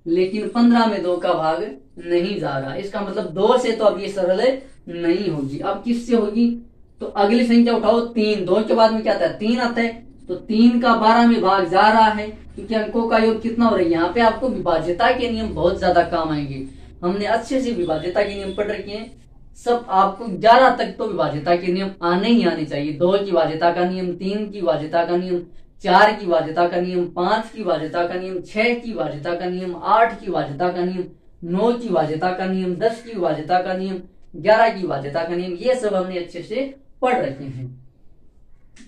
लेकिन 15 में 2 का भाग नहीं जा रहा। इसका मतलब 2 से तो अब ये सरल नहीं होगी। अब किससे होगी, तो अगली संख्या उठाओ 3। 2 के बाद में क्या आता है, 3 आता है, तो 3 का 12 में भाग जा रहा है, क्योंकि अंकों का योग कितना हो रहा है। यहाँ पे आपको विभाज्यता के नियम बहुत ज्यादा काम आएंगे। हमने अच्छे से विभाज्यता के नियम पढ़ रखे हैं सब। आपको 11 तक तो विभाज्यता के नियम आने ही आने चाहिए। 2 की विभाज्यता का नियम, 3 की विभाज्यता का नियम, 4 की विभाज्यता का नियम, 5 की विभाज्यता का नियम, 6 की विभाज्यता का नियम, 8 की विभाज्यता का नियम, 9 की विभाज्यता का नियम, 10 की विभाज्यता का नियम, 11 की विभाज्यता का नियम, ये सब हमने अच्छे से पढ़ रखे हैं।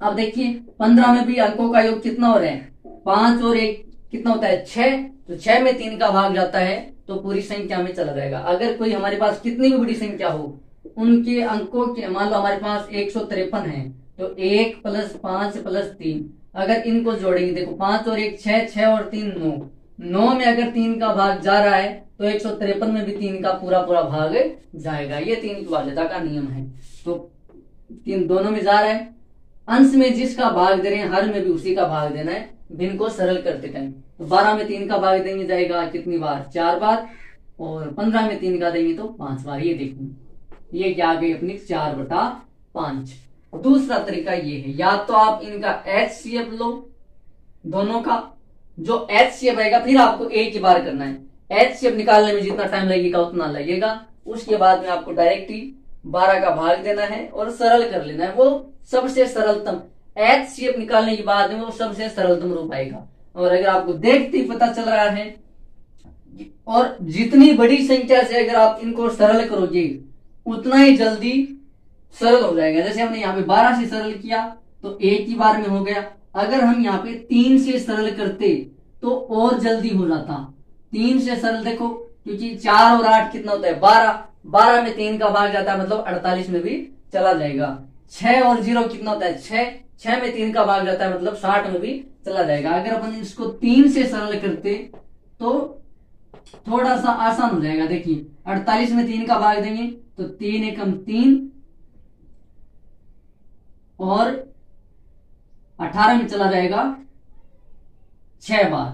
अब देखिए 15 में भी अंकों का योग कितना हो रहा है, 5 और 1 कितना होता है, 6। तो 6 में 3 का भाग जाता है, तो पूरी संख्या में चला जाएगा। अगर कोई हमारे पास कितनी भी बड़ी संख्या हो, उनके अंकों के, मान लो हमारे पास 153 है, तो 1 + 5 + 3, अगर इनको जोड़ेंगे, देखो 5 और 1 6, 6 और 3 9, 9 में अगर 3 का भाग जा रहा है, तो 153 में भी 3 का पूरा पूरा भाग जाएगा। ये 3 की विभाज्यता का नियम है। तो 3 दोनों में जा रहा है, अंश में जिसका भाग दे रहे हैं, हर में भी उसी का भाग देना है। भिन्न को सरल करते टाइम तो 12 में 3 का भाग देंगे, जाएगा कितनी बार, 4 बार, और 15 में 3 का देंगे तो 5 बार। ये देखिए ये क्या आ गई अपनी 4/5। दूसरा तरीका ये है, या तो आप इनका एचसीएफ लो दोनों का, जो एचसीएफ आएगा फिर आपको एक ही बार करना है। एचसीएफ निकालने में जितना टाइम लगेगा उतना लगेगा, उसके बाद में आपको डायरेक्ट ही 12 का भाग देना है और सरल कर लेना है। वो सबसे सरलतम, एचसीएफ निकालने के बाद में वो सबसे सरलतम रूप आएगा। और अगर आपको देखते ही पता चल रहा है, और जितनी बड़ी संख्या से अगर आप इनको सरल करोगे उतना ही जल्दी सरल हो जाएगा। जैसे हमने यहाँ पे 12 से सरल किया तो एक ही बार में हो गया। अगर हम यहाँ पे 3 से सरल करते तो और जल्दी हो जाता। 3 से सरल देखो, क्योंकि 4 और 8 कितना होता है, 12, 12 में 3 का भाग जाता है, मतलब 48 में भी चला जाएगा। 6 और 0 कितना होता है, 6, 6 में 3 का भाग जाता है, मतलब 60 में भी चला जाएगा। अगर अपन इसको 3 से सरल करते तो थोड़ा सा आसान हो जाएगा। देखिए 48 में 3 का भाग देंगे तो 3 एकम 3 और 18 में चला जाएगा 6 बार,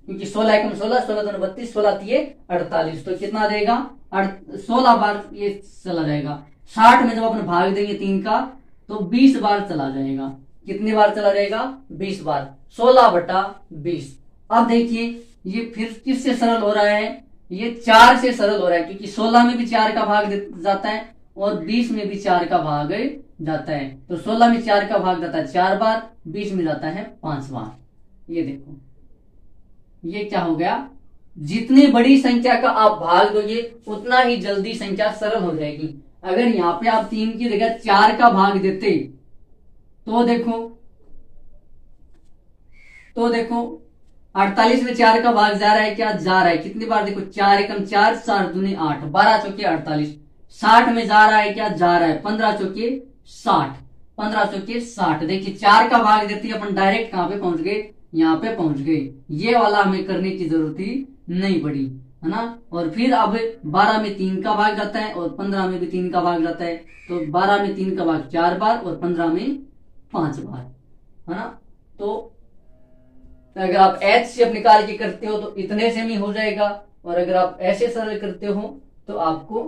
क्योंकि 16 एकम 16, 16 दूनी 32, 16 तिये 48, तो कितना देगा 16 बार ये चला जाएगा। 60 में जब अपन भाग देंगे 3 का तो 20 बार चला जाएगा। कितनी बार चला जाएगा, 20 बार, 16/20। अब देखिए ये फिर किससे सरल हो रहा है, ये 4 से सरल हो रहा है, क्योंकि 16 में भी 4 का भाग जाता है और 20 में भी 4 का भाग जाता है। तो 16 में 4 का भाग जाता है 4 बार, 20 में जाता है 5 बार। ये देखो ये क्या हो गया, जितनी बड़ी संख्या का आप भाग दोगे उतना ही जल्दी संख्या सरल हो जाएगी। अगर यहाँ पे आप 3 की जगह 4 का भाग देते तो देखो 48 में 4 का भाग जा रहा है, क्या जा रहा है, कितनी बार देखो, 4 एकम 4, 4 दूनी 8, 12 चौके 48। 60 में जा रहा है, क्या जा रहा है, 15 चौके 60। 15 चौके 60। देखिए 4 का भाग देते ही अपन डायरेक्ट कहाँ पे पहुंच गए, यहाँ पे पहुंच गए। ये वाला हमें करने की जरूरत ही नहीं पड़ी, है ना। और फिर अब 12 में 3 का भाग जाता है और 15 में भी 3 का भाग जाता है, तो 12 में 3 का भाग 4 बार और 15 में 5 बार, है ना। तो अगर आप HCF निकाल के करते हो तो इतने से भी हो जाएगा, और अगर आप ऐसे सरल करते हो तो आपको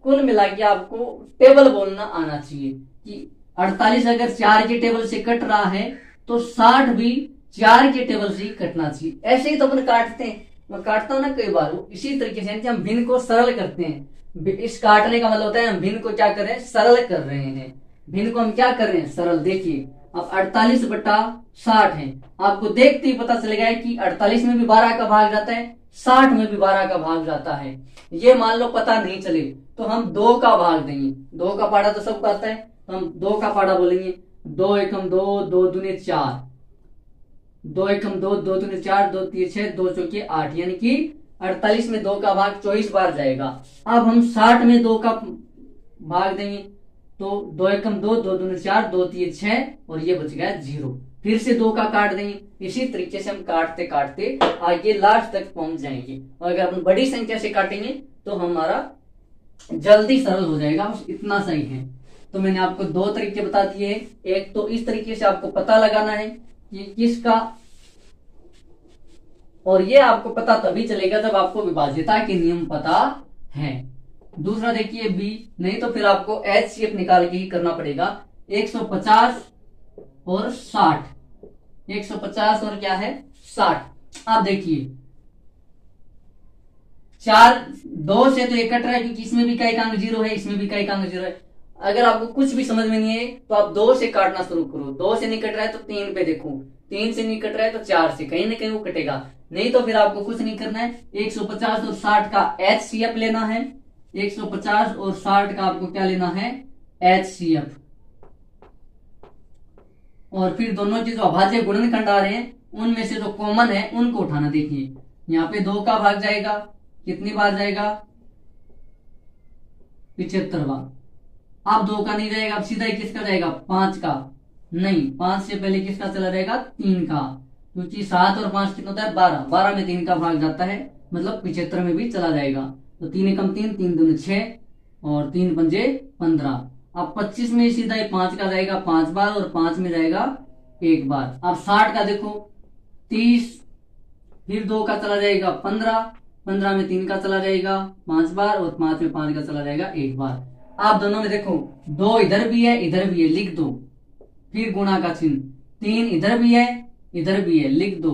कुल मिला के आपको टेबल बोलना आना चाहिए कि 48 अगर 4 के टेबल से कट रहा है तो 60 भी 4 के टेबल से ही कटना चाहिए। ऐसे ही तो अपन काटते हैं, मैं काटता हूं ना कई बार, इसी तरीके से हम भिन्न को सरल करते हैं। इस काटने का मतलब होता है हम भिन्न को क्या कर रहे हैं, सरल कर रहे हैं। भिन्न को हम क्या कर रहे हैं, सरल। देखिए अब 48/60 है, आपको देखते ही पता चलेगा कि 48 में भी 12 का भाग जाता है, 60 में भी 12 का भाग जाता है। ये मान लो पता नहीं चले तो हम 2 का भाग देंगे। 2 का पाड़ा तो सबको आता है, तो हम 2 का पाड़ा बोलेंगे। 2 एकम 2, 2 दूने 4, 2 एकम 2, 2 दूने 4, 2 तीन 6, 2 चौके 8, यानी कि 48 में 2 का भाग 24 बार जाएगा। अब हम 60 में 2 का भाग देंगे, तो 2 एकम 2, 2 दूने 4, 2 तीन 6, और ये बच गया 0। फिर से 2 का काट देंगे। इसी तरीके से हम काटते काटते आगे लास्ट तक पहुंच जाएंगे। और अगर हम बड़ी संख्या से काटेंगे तो हमारा जल्दी सरल हो जाएगा, बस इतना सही है। तो मैंने आपको 2 तरीके बता दिए हैं। एक तो इस तरीके से आपको पता लगाना है कि किसका, और ये आपको पता तभी चलेगा जब आपको विभाज्यता के नियम पता है। दूसरा देखिए बी, नहीं तो फिर आपको HCF निकाल के ही करना पड़ेगा। 150 और 60, 150 और क्या है 60। अब देखिए 2 से तो 1 कट रहा है क्योंकि इसमें भी का एकांक 0 है, इसमें भी का एकांक 0 है। अगर आपको कुछ भी समझ में नहीं है तो आप 2 से काटना शुरू करो। 2 से नहीं कट रहा है तो 3 पे देखो, 3 से नहीं कट रहा है तो 4 से, कहीं ना कहीं वो कटेगा। नहीं तो फिर आपको कुछ नहीं करना है, 150 और 60 का HCF लेना है। 150 और 60 का आपको क्या लेना है, HCF। और फिर दोनों के जो अभाज्य गुणनखंड आ रहे हैं उनमें से जो कॉमन है उनको उठाना। देखिए यहाँ पे 2 का भाग जाएगा, कितनी बार जाएगा, 75 बार। अब 2 का नहीं जाएगा, अब सीधा ही किसका जाएगा, 5 का। नहीं, 5 से पहले किसका चला जाएगा, 3 का, क्योंकि 7 और 5 कितना होता है 12, 12 में 3 का भाग जाता है, मतलब 75 में भी चला जाएगा। तो 3 एकम 3, 3 दूने 6 और 3 पंजे 15। अब 25 में सीधा ही 5 का जाएगा 5 बार और 5 में जाएगा 1 बार। अब 60 का देखो 30, फिर 2 का चला जाएगा 15, 15 में 3 का चला जाएगा 5 बार और 5 में 5 का चला जाएगा 1 बार। आप दोनों में देखो 2 इधर भी है इधर भी है, लिख दो। फिर गुणा का चिन्ह, 3 इधर भी है इधर भी है, लिख दो।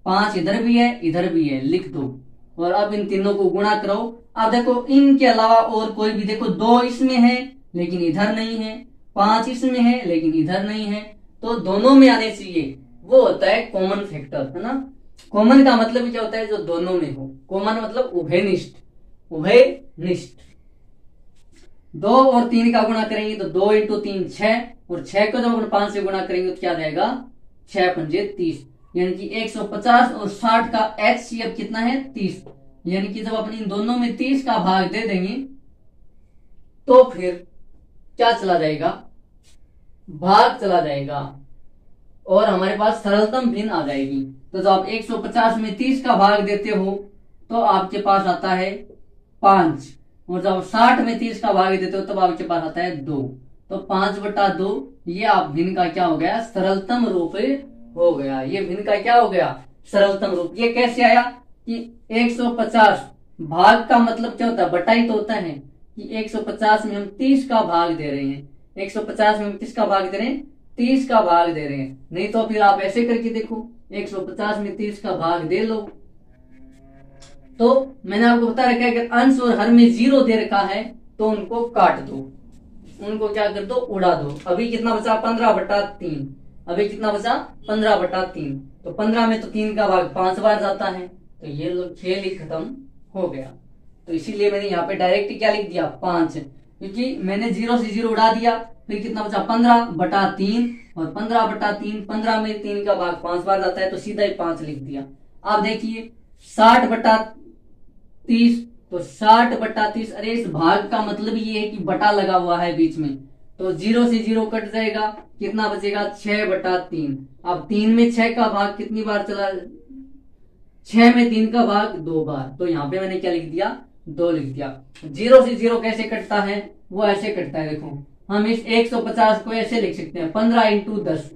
5 इधर भी है इधर भी है, लिख दो। और अब इन तीनों को गुणा करो। अब देखो इनके अलावा और कोई भी, देखो 2 इसमें है लेकिन इधर नहीं है, 5 इसमें है लेकिन इधर नहीं है, तो दोनों में आने चाहिए। वो होता है कॉमन फैक्टर, है ना। कॉमन का मतलब क्या होता है, जो दोनों में हो। कॉमन मतलब उभयनिष्ठ, उभयनिष्ठ। 2 और 3 का गुणा करेंगे तो 2 इंटू 3 6, और 6 को जब अपन 5 से गुणा करेंगे तो क्या रहेगा, 6 पंजे 30, यानी कि 150 और 60 का HCF कितना है 30। यानी कि जब अपन इन दोनों में 30 का भाग दे देंगे तो फिर क्या चला जाएगा, भाग चला जाएगा और हमारे पास सरलतम भिन्न आ जाएगी। तो जब आप 150 में 30 का भाग देते हो तो आपके पास आता है 5, और जब 60 में 30 का भाग देते हो तब आपके पास आता है 2। तो 5/2 ये आप भिन्न का क्या हो गया, सरलतम रूप हो गया। ये भिन्न का क्या हो गया, सरलतम रूप। ये कैसे आया कि 150 भाग का मतलब क्या होता है, बटा ही तो होता है कि 150 में हम 30 का भाग दे रहे हैं। 150 में हम किसका भाग दे रहे हैं, 30 का भाग दे रहे हैं। नहीं तो फिर आप ऐसे करके देखो, 150 में 30 का भाग दे लो। तो मैंने आपको बता रखा है कि अंश और हर में 0 दे रखा है तो उनको काट दो, उनको क्या कर दो, उड़ा दो। अभी कितना बचा, 15/3। अभी कितना बचा, 15/3। तो 15 में तो 3 का भाग 5 बार जाता है, तो ये लोग खेल ही खत्म हो गया। तो इसीलिए मैंने यहाँ पे डायरेक्ट क्या लिख दिया, 5, क्योंकि मैंने 0 से 0 उड़ा दिया। फिर कितना बचा, 15/3, और 15/3, 15 में 3 का भाग 5 बार जाता है तो सीधा ही 5 लिख दिया। अब देखिए 60/30, तो 60/30, अरे इस भाग का मतलब ये है कि बटा लगा हुआ है बीच में, तो 0 से 0 कट जाएगा, कितना बचेगा 6/3। अब 3 में 6 का भाग कितनी बार चला, 6 में 3 का भाग 2 बार, तो यहाँ पे मैंने क्या लिख दिया 2 लिख दिया। 0 से 0 कैसे कटता है, वो ऐसे कटता है, देखो हम इस 150 को ऐसे लिख सकते हैं 15 × 10,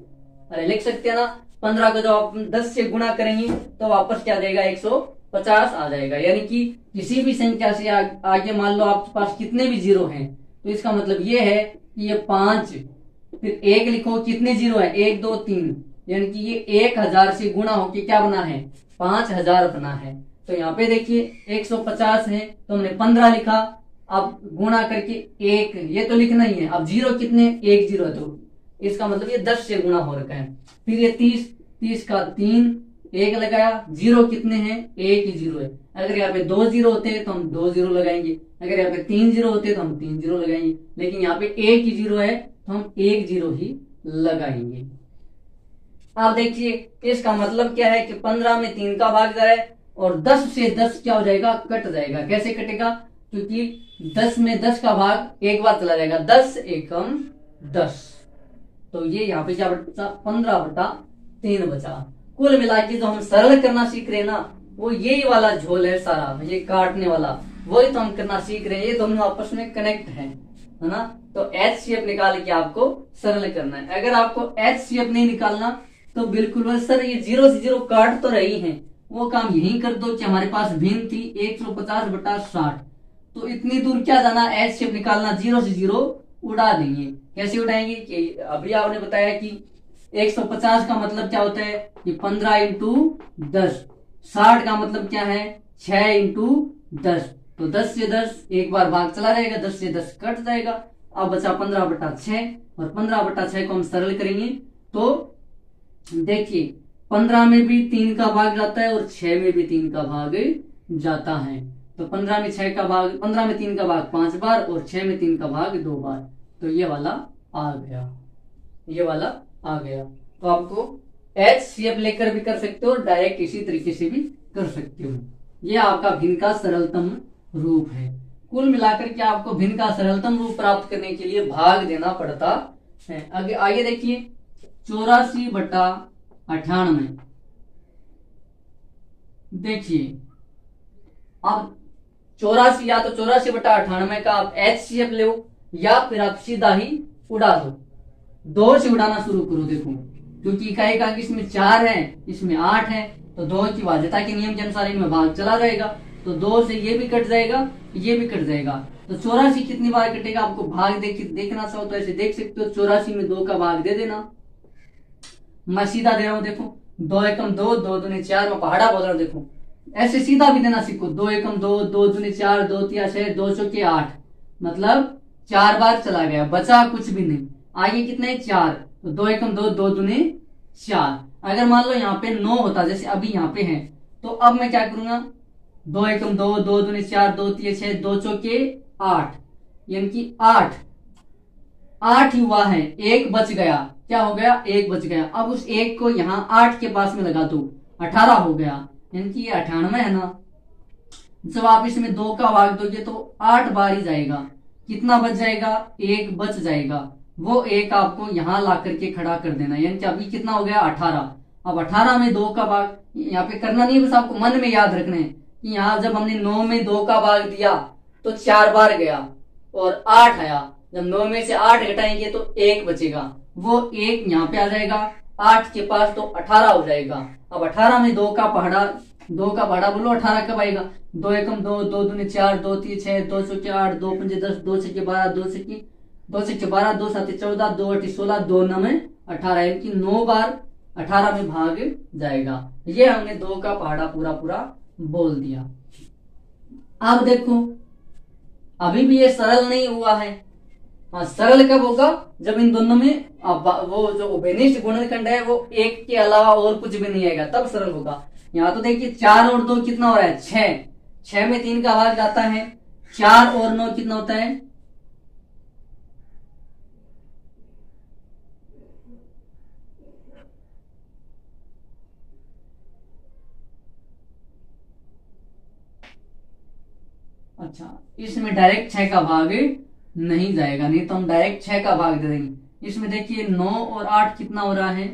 अरे लिख सकते हैं ना, 15 को जब आप 10 से गुणा करेंगे तो वापस क्या देगा 150 आ जाएगा। यानी कि किसी भी संख्या से आगे मान लो आपके पास कितने भी 0 हैं, तो इसका मतलब ये है कि ये 5, फिर 1 लिखो, कितने 0 है 1 2 3, यानी कि ये 1000 से गुणा होके क्या बना है 5000 बना है। तो यहाँ पे देखिए 150 है तो हमने 15 लिखा, अब गुणा करके 1, ये तो लिखना ही है। अब 0 कितने 1 0 है, तो इसका मतलब ये 10 से गुणा हो रखा है। फिर ये 30 का 3, 1 लगाया, 0 कितने हैं 1 ही 0 है। अगर यहाँ पे 2 0 होते हैं तो हम 2 0 लगाएंगे, अगर यहाँ पे 3 0 होते हैं तो हम 3 0 लगाएंगे, लेकिन यहाँ पे 1 ही 0 है तो हम 1 0 ही लगाएंगे। आप देखिए इसका मतलब क्या है कि 15 में 3 का भाग जाए और 10 से 10 क्या हो जाएगा कट जाएगा। कैसे कटेगा, क्योंकि 10 में 10 का भाग एक बार चला जाएगा, 10 एकम 10, तो ये यहाँ पे क्या बचा 15/3 बचा। कुल मिला के जो हम सरल करना सीख रहे हैं ना, वो यही वाला झोल है सारा, ये काटने वाला वही तो हम करना सीख रहे हैं। ये दोनों आपस में कनेक्ट है ना। तो एच शेप निकाल के आपको सरल करना है। अगर आपको एच शेप नहीं निकालना तो बिल्कुल बस सर ये 0 से 0 काट तो रही है, वो काम यही कर दो कि हमारे पास भिन्न थी 150/60, तो इतनी दूर क्या जाना, एच शेप निकालना, 0 से 0 उड़ा देंगे। कैसे उड़ाएंगे कि अभी आपने बताया कि 150 का मतलब क्या होता है कि 15 × 10, 60 का मतलब क्या है 6 × 10, तो 10 से 10 एक बार भाग चला जाएगा, 10 से 10 कट जाएगा। अब बचा 15/6, और 15/6 को हम सरल करेंगे तो देखिए 15 में भी 3 का भाग जाता है और 6 में भी 3 का भाग जाता है। तो 15 में 3 का भाग 5 बार और 6 में 3 का भाग 2 बार, तो ये वाला आ गया, ये वाला आ गया। तो आपको एच शेप लेकर भी कर सकते हो और डायरेक्ट इसी तरीके से भी कर सकते हो। ये आपका भिन्न का सरलतम रूप है। कुल मिलाकर के आपको भिन्न का सरलतम रूप प्राप्त करने के लिए भाग देना पड़ता है। आगे आगे देखिए 84/98, देखिए अब 84 या तो 84/98 का आप एच शेप लो या फिर आप सीधा ही उड़ा दो, 2 से उड़ाना शुरू करो। देखो क्योंकि इकाई का इसमें 4 है, इसमें 8 है, तो 2 की भाज्यता के नियम के अनुसार इनमें भाग चला जाएगा, तो 2 से ये भी कट जाएगा, ये भी कट जाएगा। तो 84 कितनी बार कटेगा, आपको भाग देखना चाहो तो ऐसे देख सकते हो, 84 में 2 का भाग दे देना। मैं सीधा दे रहा हूं, देखो 2 एकम 2, 2 दूनी 4, मैं पहाड़ा बोल रहा हूं। देखो ऐसे सीधा भी देना सीखो, 2 एकम 2, 2 दूनी 4, 2 तिया 6, 2 चौके 8, मतलब 4 बार चला गया, बचा कुछ भी नहीं। आगे कितने 4, तो 2 एकम 2, 2 दूनी 4। अगर मान लो यहाँ पे 9 होता जैसे अभी यहाँ पे है, तो अब मैं क्या करूंगा 2 एकम 2, 2 दूनी 4, 2 तिया 6, 2 चौके 8, यानी कि 8 ही हुआ है, 1 बच गया। क्या हो गया 1 बच गया। अब उस 1 को यहाँ 8 के पास में लगा दो, 18 हो गया, यानी कि 98 है ना। जब आप इसमें 2 का भाग दोगे तो 8 बार ही जाएगा, कितना बच जाएगा 1 बच जाएगा। वो 1 आपको यहाँ ला करके खड़ा कर देना, यानी कि अभी कितना हो गया 18। अब 18 में 2 का भाग यहाँ पे करना नहीं है, बस आपको मन में याद रखना है कि यहाँ जब हमने 9 में 2 का भाग दिया तो 4 बार गया और 8 आया, जब 9 में से 8 घटाएंगे तो 1 बचेगा, वो 1 यहाँ पे आ जाएगा 8 के पास, तो 18 हो जाएगा। अब 18 में 2 का पहाड़ा बोलो 18 कब आएगा, 2 एकम 2, 2 दूनी 4, 2 तीन 6, 2 चौके 8, 2 पंजे 10, 2 छक्के 12, 2 छक्के 12, 2 सात 14, 2 8 16, 2 9 18, यानी कि 9 बार 18 में भाग जाएगा। ये हमने 2 का पहाड़ा पूरा बोल दिया। अब देखो अभी भी ये सरल नहीं हुआ है। हाँ, सरल कब होगा, जब इन दोनों में वो जो उभयनिष्ठ गुणनखंड है वो 1 के अलावा और कुछ भी नहीं आएगा, तब सरल होगा। यहाँ तो देखिए 4 और 2 कितना हो रहा है 6, 6 में 3 का भाग जाता है, 4 और 9 कितना होता है, अच्छा इसमें डायरेक्ट 6 का भाग नहीं जाएगा, नहीं तो हम डायरेक्ट 6 का भाग दे देंगे। इसमें देखिए 9 और 8 कितना हो रहा है,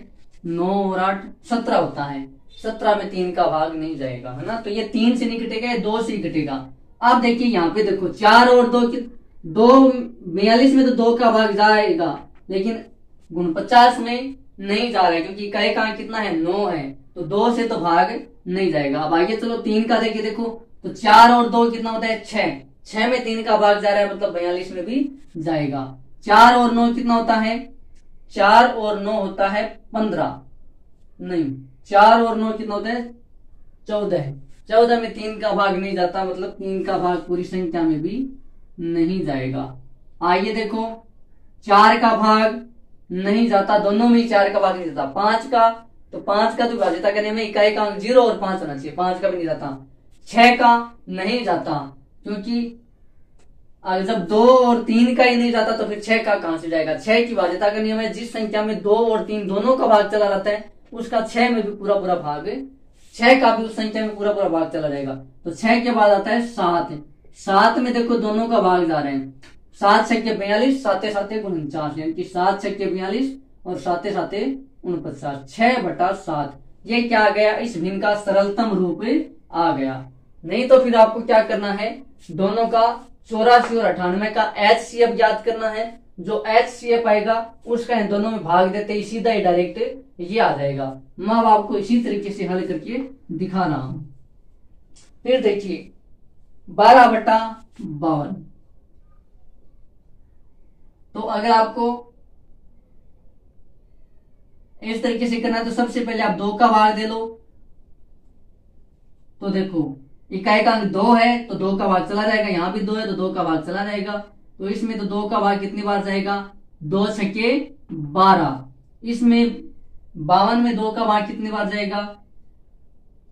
9 और 8 17 होता है, 17 में 3 का भाग नहीं जाएगा, है ना। तो ये 3 से नहीं कटेगा, ये 2 से ही कटेगा। अब देखिए यहाँ पे देखो 4 और 2 2 42 में तो 2 का भाग जाएगा, लेकिन 49 में नहीं जा रहा है क्योंकि इकाई का कितना है 9 है, तो 2 से तो भाग नहीं जाएगा। अब आगे चलो 3 का देखिए, देखो तो 4 और 2 कितना होता है 6, 6 में 3 का भाग जा रहा है, मतलब 42 में भी जाएगा। 4 और 9 कितना होता है, 4 और 9 होता है 15, नहीं 4 और 9 कितना होता है 14, 14 में 3 का भाग नहीं जाता, मतलब 3 का भाग पूरी संख्या में भी नहीं जाएगा। आइए देखो 4 का भाग नहीं जाता, दोनों में 4 का भाग नहीं जाता। 5 का, तो 5 का तो विभाज्यता करने में इकाई का अंक 0 और 5 होना चाहिए, 5 का भी नहीं जाता। 6 का नहीं जाता क्योंकि अगर जब 2 और 3 का ही नहीं जाता तो फिर 6 का कहां से जाएगा। 6 की विभाज्यता का नियम है, जिस संख्या में 2 और 3 दोनों का भाग चला जाता है उसका 6 में भी पूरा पूरा भाग, 6 का भी उस संख्या में पूरा पूरा भाग चला जाएगा। तो 6 के बाद आता है 7, 7 में देखो दोनों का भाग जा रहे हैं, 7 छक्के 42, 7 7 49, यानी कि 7 छक्के 42 और 7 7 49, 6/7। ये क्या आ गया, इस भिन्न का सरलतम रूप आ गया। नहीं तो फिर आपको क्या करना है, दोनों का 84 और 98 का HCF ज्ञात करना है। जो HCF आएगा उसका इन दोनों में भाग देते ही सीधा ही डायरेक्ट ये आ जाएगा। मैं अब आपको इसी तरीके से हल करके दिखा रहा हूं। फिर देखिए 12/52, तो अगर आपको इस तरीके से करना है तो सबसे पहले आप 2 का भाग दे लो। तो देखो इकाई का अंक 2 है तो 2 का भाग चला जाएगा, यहां भी 2 है तो 2 का भाग चला जाएगा, तो इसमें तो 2 का भाग कितनी बार जाएगा, 2 छक्के 12। इसमें 52 में 2 का भाग कितनी बार जाएगा,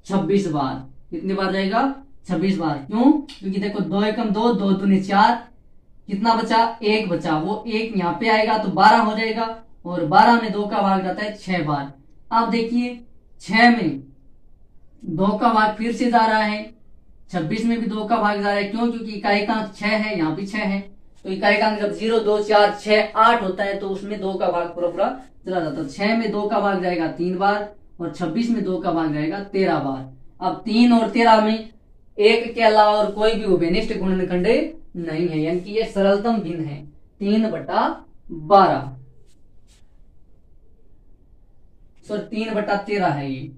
26 बार। कितनी बार जाएगा, 26 बार। क्यों, क्योंकि देखो 2 एकम 2, 2 दूनी 4, कितना बचा, 1 बचा, वो 1 यहाँ पे आएगा तो 12 हो जाएगा, और 12 में 2 का भाग जाता है 6 बार। अब देखिए 6 में 2 का भाग फिर से जा रहा है, 26 में भी 2 का भाग जा रहा है। क्यों, क्योंकि इकाई का अंक 6 है, यहाँ भी 6 है, तो इकाई का अंक जब 0 2 4 6 8 होता है तो उसमें 2 का भाग पूरा पूरा चला जाता है। 6 में 2 का भाग जाएगा 3 बार, और 26 में 2 का भाग जाएगा 13 बार। अब 3 और 13 में 1 के अलावा और कोई भी उभयनिष्ठ गुणनखंड नहीं है, यानी कि ये सरलतम भिन्न है, 3/12, सॉरी 3/13 है, ये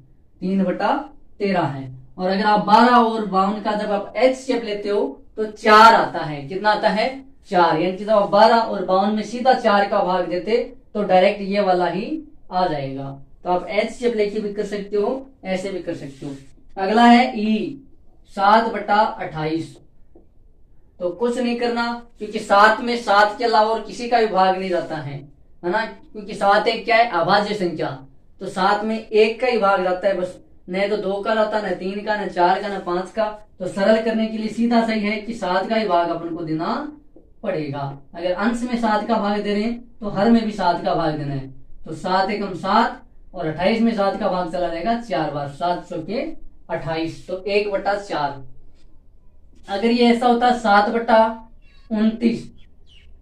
3/13 है। और अगर आप 12 और 52 का जब आप HCF लेते हो तो 4 आता है, कितना आता है 4, यानी कि जब आप 12 और 52 में सीधा 4 का भाग देते तो डायरेक्ट ये वाला ही आ जाएगा। तो आप HCF लेके भी कर सकते हो, ऐसे भी कर सकते हो। अगला है E 7/28, तो कुछ नहीं करना क्योंकि 7 में 7 के अलावा और किसी का भी भाग नहीं जाता है ना, क्योंकि 7 एक क्या है, अभाज्य संख्या, तो 7 में 1 का ही भाग जाता है बस, न तो 2 का जाता, न 3 का, न 4 का, न 5 का। तो सरल करने के लिए सीधा सही है कि 7 का ही भाग अपन को देना पड़ेगा। अगर अंश में 7 का भाग दे रहे हैं तो हर में भी 7 का भाग देना है, तो 7 एकम 7 और 28 में 7 का भाग चला जाएगा 4 बार, 7 चौके 28, तो 1/4। अगर ये ऐसा होता 7/29,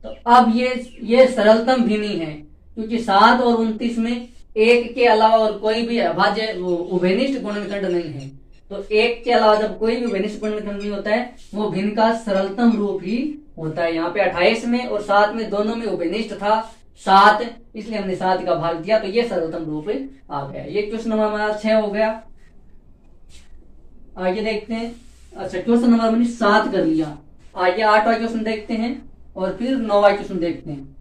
तो अब ये सरलतम भिन्न है, क्योंकि 7 और 29 में 1 के अलावा और कोई भी अभाज्य उभयनिष्ठ गुणनखंड नहीं है। तो 1 के अलावा जब कोई भी उभयनिष्ठ गुणनखंड नहीं होता है वो भिन्न का सरलतम रूप ही होता है। यहाँ पे 28 में और 7 में दोनों में उभयनिष्ठ था 7, इसलिए हमने 7 का भाग दिया, तो ये सरलतम रूप आ गया। ये क्वेश्चन नंबर हमारा 6 हो गया। आगे देखते हैं, अच्छा क्वेश्चन नंबर हमने 7 कर लिया। आगे 8वां क्वेश्चन देखते हैं और फिर 9वां क्वेश्चन देखते हैं।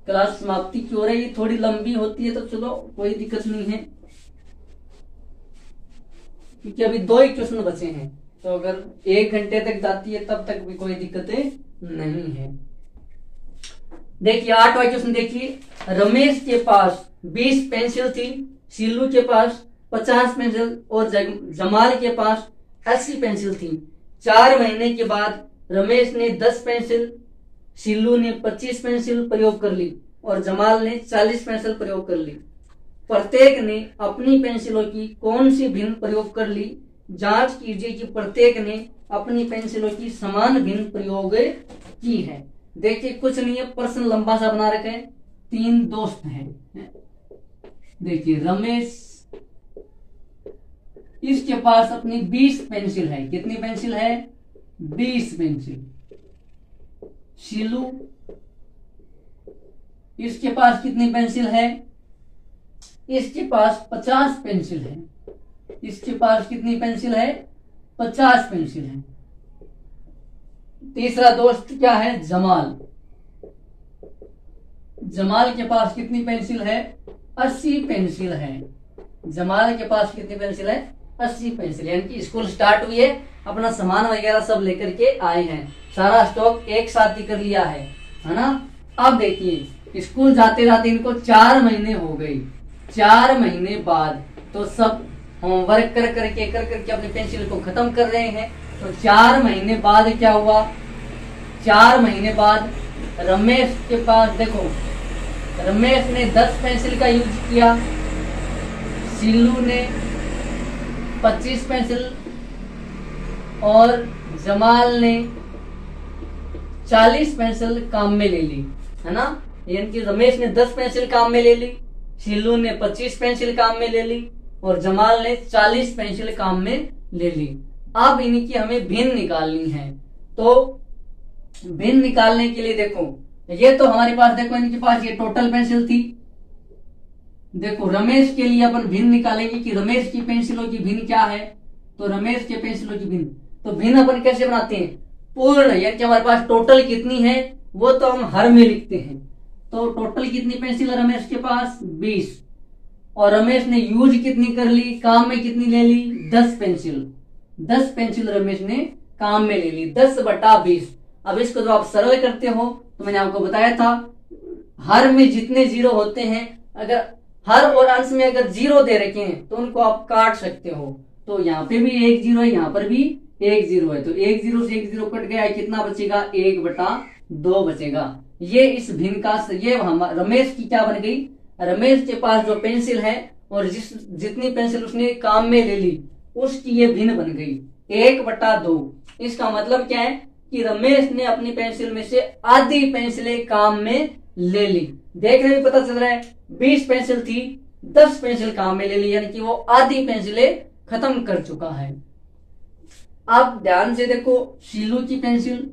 क्लास समाप्ति की हो रही है, थोड़ी लंबी होती है तो चलो कोई दिक्कत नहीं है, क्योंकि अभी 2 ही क्वेश्चन बचे हैं, तो अगर 1 घंटे तक जाती है तब तक भी कोई दिक्कत नहीं है। देखिए 8वां क्वेश्चन देखिए, रमेश के पास 20 पेंसिल थी, सीलू के पास 50 पेंसिल और जमाल के पास 80 पेंसिल थी। 4 महीने के बाद रमेश ने 10 पेंसिल, सिल्लू ने 25 पेंसिल प्रयोग कर ली और जमाल ने 40 पेंसिल प्रयोग कर ली। प्रत्येक ने अपनी पेंसिलों की कौन सी भिन्न प्रयोग कर ली। जांच कीजिए कि प्रत्येक ने अपनी पेंसिलों की समान भिन्न प्रयोग की है। देखिए कुछ नहीं है, प्रश्न लंबा सा बना रखे हैं। 3 दोस्त हैं, देखिए रमेश, इसके पास अपनी 20 पेंसिल है। कितनी पेंसिल है? 20 पेंसिल। शीलू, इसके पास कितनी पेंसिल है? इसके पास 50 पेंसिल है। इसके पास कितनी पेंसिल है? 50 पेंसिल है। तीसरा दोस्त क्या है? जमाल। जमाल के पास कितनी पेंसिल है? 80 पेंसिल है। जमाल के पास कितनी पेंसिल है? 80 पेंसिल। यानी कि स्कूल स्टार्ट हुई है, अपना सामान वगैरह सब लेकर के आए हैं, सारा स्टॉक एक साथ ही कर लिया है ना। अब देखिए स्कूल जाते जाते इनको 4 महीने हो गए। 4 महीने बाद तो सब होमवर्क कर करके अपनी पेंसिल को खत्म कर रहे हैं। तो 4 महीने बाद क्या हुआ? 4 महीने बाद रमेश के पास देखो, रमेश ने 10 पेंसिल का यूज किया, सिल्लू ने 25 पेंसिल और जमाल ने 40 पेंसिल काम में ले ली, है ना। यानी कि रमेश ने 10 पेंसिल काम में ले ली, सिल्लू ने 25 पेंसिल काम में ले ली और जमाल ने 40 पेंसिल काम में ले ली। अब इनकी हमें भिन्न निकालनी है। तो भिन्न निकालने के लिए देखो, ये तो हमारे पास देखो इनके पास ये टोटल पेंसिल थी। देखो रमेश के लिए अपन भिन्न निकालेंगे कि रमेश की पेंसिलों की भिन्न क्या है। तो रमेश के पेंसिलों की भिन्न, तो भिन्न अपन कैसे बनाते हैं? पूर्ण, यानी कि हमारे पास टोटल कितनी है वो तो हम हर में लिखते हैं। तो टोटल कितनी पेंसिल है रमेश के पास? 20। और रमेश ने यूज कितनी कर ली, काम में कितनी ले ली? 10 पेंसिल। 10 पेंसिल रमेश ने काम में ले ली, 10/20। अब इसको जब आप सरल करते हो तो मैंने आपको बताया था, हर में जितने जीरो होते हैं, अगर हर और अंश में अगर 0 दे रखे हैं तो उनको आप काट सकते हो। तो यहाँ पे भी 1 0 है, यहाँ पर भी 1 0 है, तो 1 0 से 1 0 कट गया, कितना बचेगा? 1/2 बचेगा। ये इस भिन्न का, ये रमेश की क्या बन गई? रमेश के पास जो पेंसिल है और जितनी पेंसिल उसने काम में ले ली उसकी ये भिन्न बन गई 1/2। इसका मतलब क्या है कि रमेश ने अपनी पेंसिल में से आधी पेंसिलें काम में ले ली। देखने में पता चल रहा है 20 पेंसिल थी, 10 पेंसिल काम में ले ली, यानी कि वो आधी पेंसिलें खत्म कर चुका है। अब ध्यान से देखो सिल्लू की पेंसिल,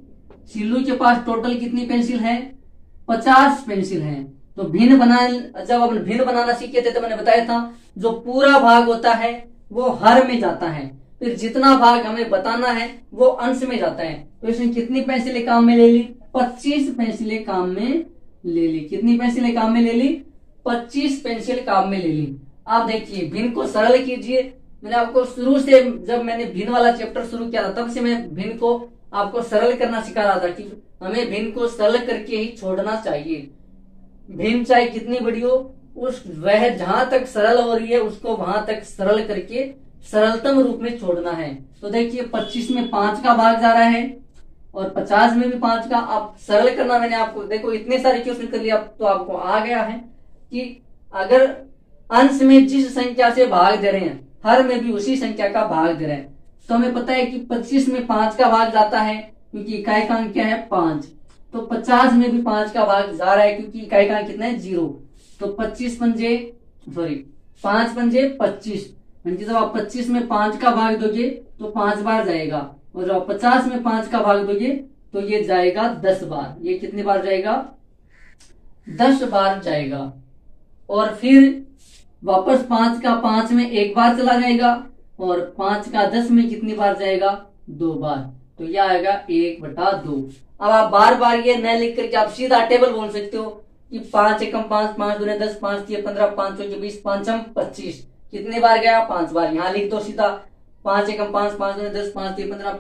सिल्लू के पास टोटल कितनी पेंसिल है? 50 पेंसिल है। तो भिन्न जब अपन भिन्न बनाना सीखे थे तो मैंने बताया था, जो पूरा भाग होता है वो हर में जाता है, फिर जितना भाग हमें बताना है वो अंश में जाता है। तो इसने कितनी पेंसिलें काम में ले ली? 25 पेंसिलें काम में ले ली। कितनी पेंसिलें काम में ले ली? 25 पेंसिल काम में ले ली। आप देखिए भिन्न को सरल कीजिए। मैंने आपको शुरू से, जब मैंने भिन्न वाला चैप्टर शुरू किया था तब से मैं भिन्न को आपको सरल करना सिखा रहा था कि हमें भिन्न को सरल करके ही छोड़ना चाहिए। भिन्न चाहे कितनी बड़ी हो, वह जहां तक सरल हो रही है उसको वहां तक सरल करके सरलतम रूप में छोड़ना है। तो देखिए 25 में 5 का भाग जा रहा है और 50 में भी 5 का। आप सरल करना, मैंने आपको देखो इतने सारे क्वेश्चन कर लिया तो आपको आ गया है कि अगर अंश में जिस संख्या से भाग दे रहे हैं हर में भी उसी संख्या का भाग दे रहे हैं। तो हमें पता है कि 25 में 5 का भाग जाता है क्योंकि इकाई का अंक क्या है? 5। तो 50 में भी 5 का भाग जा रहा है क्योंकि इकाई का अंक कितना है? 0। तो 5 पंजे 25। जब आप 25 में 5 का भाग दोगे तो 5 बार जाएगा, और जब आप 50 में 5 का भाग दोगे तो ये जाएगा 10 बार। ये कितने बार जाएगा? 10 बार जाएगा। और फिर वापस 5 का 5 में 1 बार चला जाएगा और 5 का 10 में कितनी बार जाएगा? 2 बार। तो यह आएगा 1/2। अब आप बार बार ये न लिख करके आप सीधा टेबल बोल सकते हो कि 5 एकम 5, 5 दूने 10, 5 तिये 15, 5 चौके 20, 5 25। कितने बार गया? 5 बार। यहाँ लिख दो सीधा 5 एकम 5, 5 दूने 10, 5 तिये 15,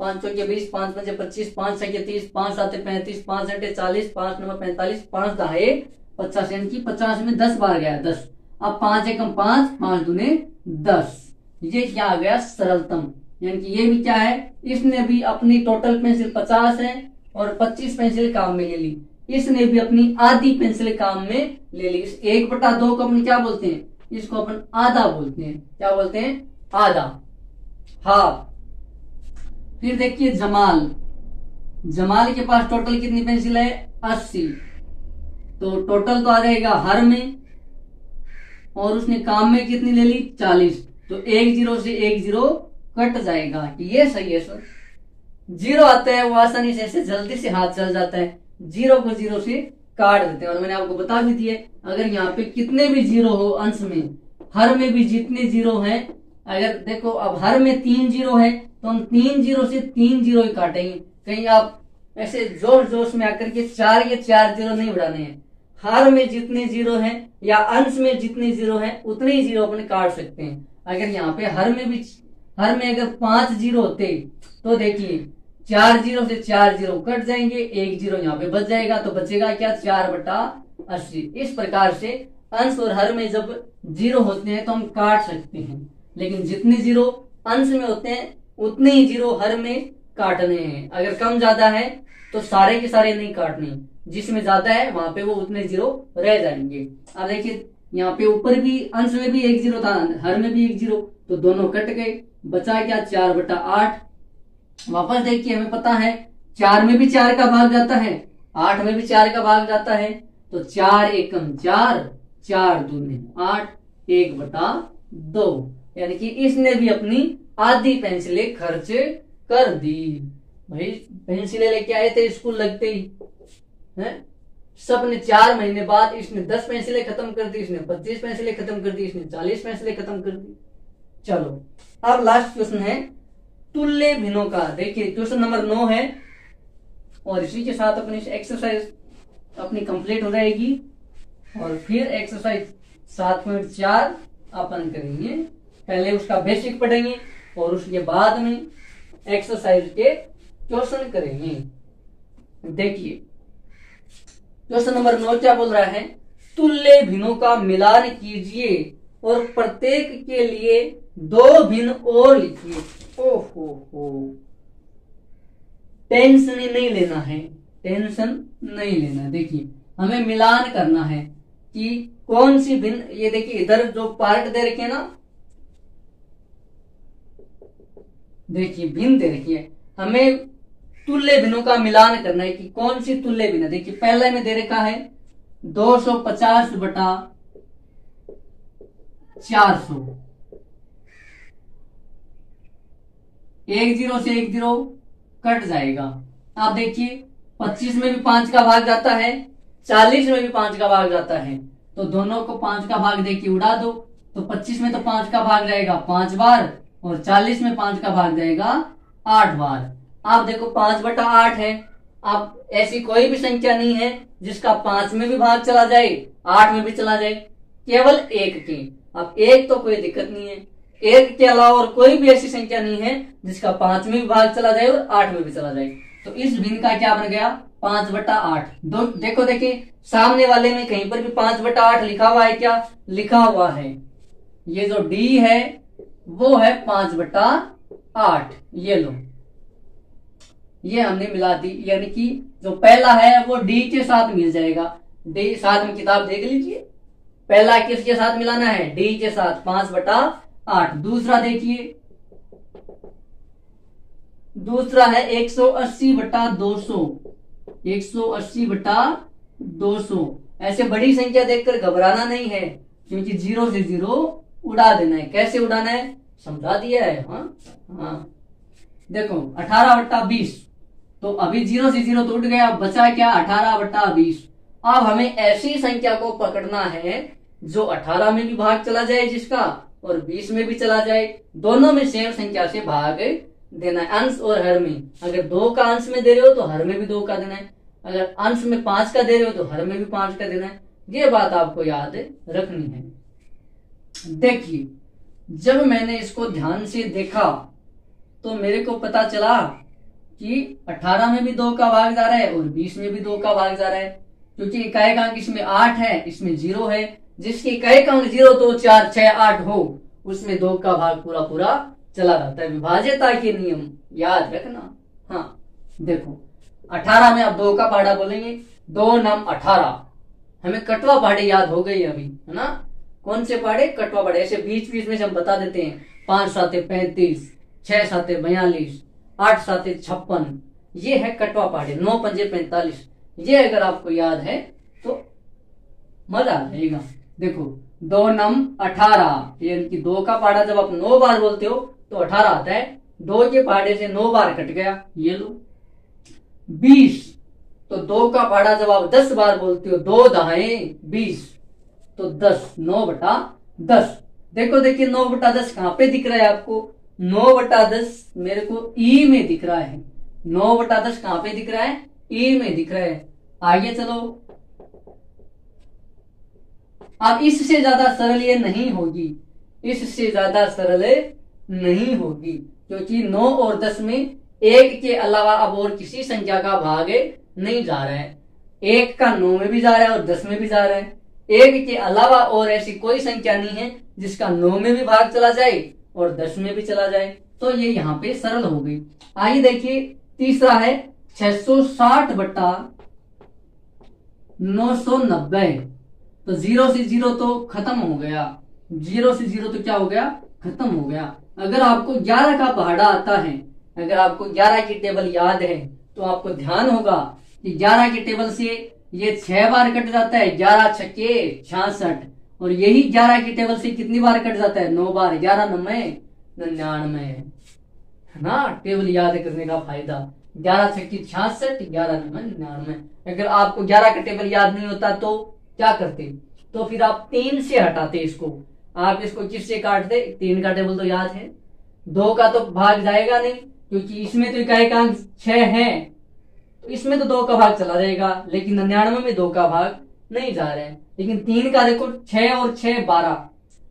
5 चौके 20, 5 पंजे 25, 5 छके 30, 5 साते 35, 5 अट्ठे 40, 5 नौ 45, 5 दहाए 50। यानी कि 50 में 10 बार गया 10। अब 5 एकम 5, 5 दूने 10। ये क्या आ गया? सरलतम। यानी कि ये भी क्या है? इसने भी अपनी टोटल पेंसिल 50 है और 25 पेंसिल काम में ले ली। इसने भी अपनी आधी पेंसिल काम में ले ली। इस 1/2 को अपन क्या बोलते हैं? इसको अपन आधा बोलते हैं। क्या बोलते हैं? आधा, हाफ। फिर देखिए जमाल, जमाल के पास टोटल कितनी पेंसिल है? 80। तो टोटल तो आ जाएगा हर में, और उसने काम में कितनी ले ली? 40। तो एक जीरो से एक जीरो कट जाएगा। ये सही है सर। जीरो आता है वो आसानी से ऐसे जल्दी से हाथ चल जाता है, जीरो को जीरो से काट देते हैं। और मैंने आपको बता भी दिया, अगर यहाँ पे कितने भी जीरो हो अंश में, हर में भी जितने जीरो हैं, अगर देखो अब हर में 3 जीरो है तो हम 3 जीरो से 3 जीरो ही काटेंगे। कहीं आप ऐसे जोश जोश में आकर के 4 या 4 जीरो नहीं उड़ाने हैं। हर में जितने जीरो हैं या अंश में जितने जीरो हैं उतने ही जीरो अपने काट सकते हैं। अगर यहाँ पे हर में अगर 5 जीरो होते तो देखिए 4 जीरो से 4 जीरो कट जाएंगे, एक जीरो यहाँ पे बच जाएगा, तो बचेगा क्या? 4/80। इस प्रकार से अंश और हर में जब जीरो होते हैं तो हम काट सकते हैं, लेकिन जितने जीरो अंश में होते हैं उतने ही जीरो हर में काटने हैं। अगर कम ज्यादा है तो सारे के सारे नहीं काटने, जिसमें ज्यादा है वहां पे वो उतने जीरो रह जाएंगे। अब देखिए यहाँ पे ऊपर भी अंश में भी एक जीरो था, हर में भी एक जीरो, तो दोनों कट गए, बचा क्या? 4/8। वापस देखिए हमें पता है 4 में भी 4 का भाग जाता है, 8 में भी 4 का भाग जाता है, तो 4 एकम 4, 4 दूने 8, 1/2। यानी कि इसने भी अपनी आधी पेंसिलें खर्च कर दी। भाई पेंसिलें लेके आए थे स्कूल लगते ही है, सबने 4 महीने बाद इसने 10 पेंसिलें खत्म कर दी, इसने 25 पेंसिलें खत्म कर दी, इसने 40 पेंसिलें खत्म कर दी। चलो अब लास्ट क्वेश्चन है तुल्य भिन्नों का। देखिए क्वेश्चन नंबर 9 है, और इसी के साथ अपनी एक्सरसाइज अपनी कंप्लीट हो जाएगी। और फिर एक्सरसाइज 7.4 अपन करेंगे। पहले उसका बेसिक पढ़ेंगे और उसके बाद में एक्सरसाइज के क्वेश्चन करेंगे। देखिए क्वेश्चन नंबर 9 क्या बोल रहा है? तुल्य भिन्नों का मिलान कीजिए और प्रत्येक के लिए 2 भिन्न और लिखिए। ओहो, टेंशन नहीं लेना है, टेंशन नहीं लेना। देखिए हमें मिलान करना है कि कौन सी भिन्न, ये देखिए इधर जो पार्ट दे रखे हैं ना, देखिए भिन्न दे रखी है, हमें तुल्य भिन्नों का मिलान करना है कि कौन सी तुल्य भिन्न। देखिए पहले में दे रखा है 250/400, एक जीरो से एक जीरो कट जाएगा। आप देखिए 25 में भी 5 का भाग जाता है, 40 में भी 5 का भाग जाता है, तो दोनों को 5 का भाग देखिए उड़ा दो, तो 25 में तो 5 का भाग रहेगा 5 बार, और 40 में 5 का भाग जाएगा 8 बार। आप देखो 5/8 है। आप ऐसी कोई भी संख्या नहीं है जिसका 5 में भी भाग चला जाए, 8 में भी चला जाए, केवल 1 के। अब 1 तो कोई दिक्कत नहीं है, 1 के अलावा और कोई भी ऐसी संख्या नहीं है जिसका 5 में भी भाग चला जाए और 8 में भी चला जाए। तो इस भिन्न का क्या बन गया? 5/8। देखो देखिए सामने वाले में कहीं पर भी 5/8 लिखा हुआ है क्या? लिखा हुआ है। ये जो D है वो है 5/8। ये लो, ये हमने मिला दी, यानी कि जो पहला है वो D के साथ मिल जाएगा। D साथ में किताब देख लीजिए, पहला किसके साथ मिलाना है? D के साथ, 5/8। दूसरा देखिए, दूसरा है 180/200, 180/200। ऐसे बड़ी संख्या देखकर घबराना नहीं है, क्योंकि 0 से 0 उड़ा देना है। कैसे उड़ाना है समझा दिया है। हाँ देखो 18/20, तो अभी 0 से 0 तो उठ गया, बचा क्या? 18/20। अब हमें ऐसी संख्या को पकड़ना है जो 18 में भी भाग चला जाए जिसका, और 20 में भी चला जाए, दोनों में सेम संख्या से भाग देना है। अंश और हर में, अगर 2 का अंश में दे रहे हो तो हर में भी 2 का देना है, अगर अंश में 5 का दे रहे हो तो हर में भी 5 का देना है। ये बात आपको याद रखनी है। देखिए जब मैंने इसको ध्यान से देखा तो मेरे को पता चला कि 18 में भी 2 का भाग जा रहा है और 20 में भी 2 का भाग जा रहा है, क्योंकि इकाई अंक इसमें 8 है, इसमें 0 है। जिसकी इकाई अंक 0 2 4 6 8 हो उसमें 2 का भाग पूरा पूरा चला जाता है। विभाज्यता के नियम याद रखना। हाँ देखो 18 में अब 2 का पहाड़ा बोलेंगे, 2 नम 18। हमें कटवा पहाड़े याद हो गई अभी, है ना? कौन से पहाड़े? कटवा पहाड़े। ऐसे बीच बीच में से हम बता देते हैं, 5 7 35, 6 7 42, 8 7 56, ये है कटवा पहाड़ी, 9 पंजे 45। ये अगर आपको याद है तो मजा आ जाएगा। देखो 2 नम 18, यानी कि 2 का पहाड़ा जब आप 9 बार बोलते हो तो 18 आता है। 2 के पहाड़े से 9 बार कट गया, ये लो। 20, तो 2 का पहाड़ा जब आप 10 बार बोलते हो, 2 दहाए 20, तो 10, 9/10। देखो देखिए 9/10 कहां पे दिख रहा है आपको? 9/10 मेरे को ई में दिख रहा है। 9/10 कहां पे दिख रहा है? ई में दिख रहा है। आगे चलो, अब इससे ज्यादा सरल ये नहीं होगी, इससे ज्यादा सरल नहीं होगी, क्योंकि 9 और 10 में 1 के अलावा अब और किसी संख्या का भाग नहीं जा रहा है। 1 का 9 में भी जा रहा है और 10 में भी जा रहा है। 1 के अलावा और ऐसी कोई संख्या नहीं है जिसका 9 में भी भाग चला जाए और 10 में भी चला जाए, तो ये यहाँ पे सरल हो गई। आइए देखिए तीसरा है 660/990। तो 0 से 0 तो खत्म हो गया, 0 से 0 तो क्या हो गया? खत्म हो गया। अगर आपको 11 का पहाड़ा आता है, अगर आपको 11 की टेबल याद है, तो आपको ध्यान होगा कि 11 की टेबल से ये 6 बार कट जाता है, 11 छक्के 66, और यही 11 की टेबल से कितनी बार कट जाता है? 9 बार, 11 9 99, है ना टेबल याद करने का फायदा। 11 छक्के 66, 11 9 99। अगर आपको 11 का टेबल याद नहीं होता तो क्या करते? तो फिर आप 3 से हटाते इसको। आप इसको किससे काटते? 3 का टेबल तो याद है, 2 का तो भाग जाएगा नहीं, क्योंकि इसमें तो इकाई का अंक 6 है, तो इसमें तो 2 का भाग चला जाएगा, लेकिन 99 में 2 का भाग नहीं जा रहा है। लेकिन 3 का देखो, 6 और 6 12,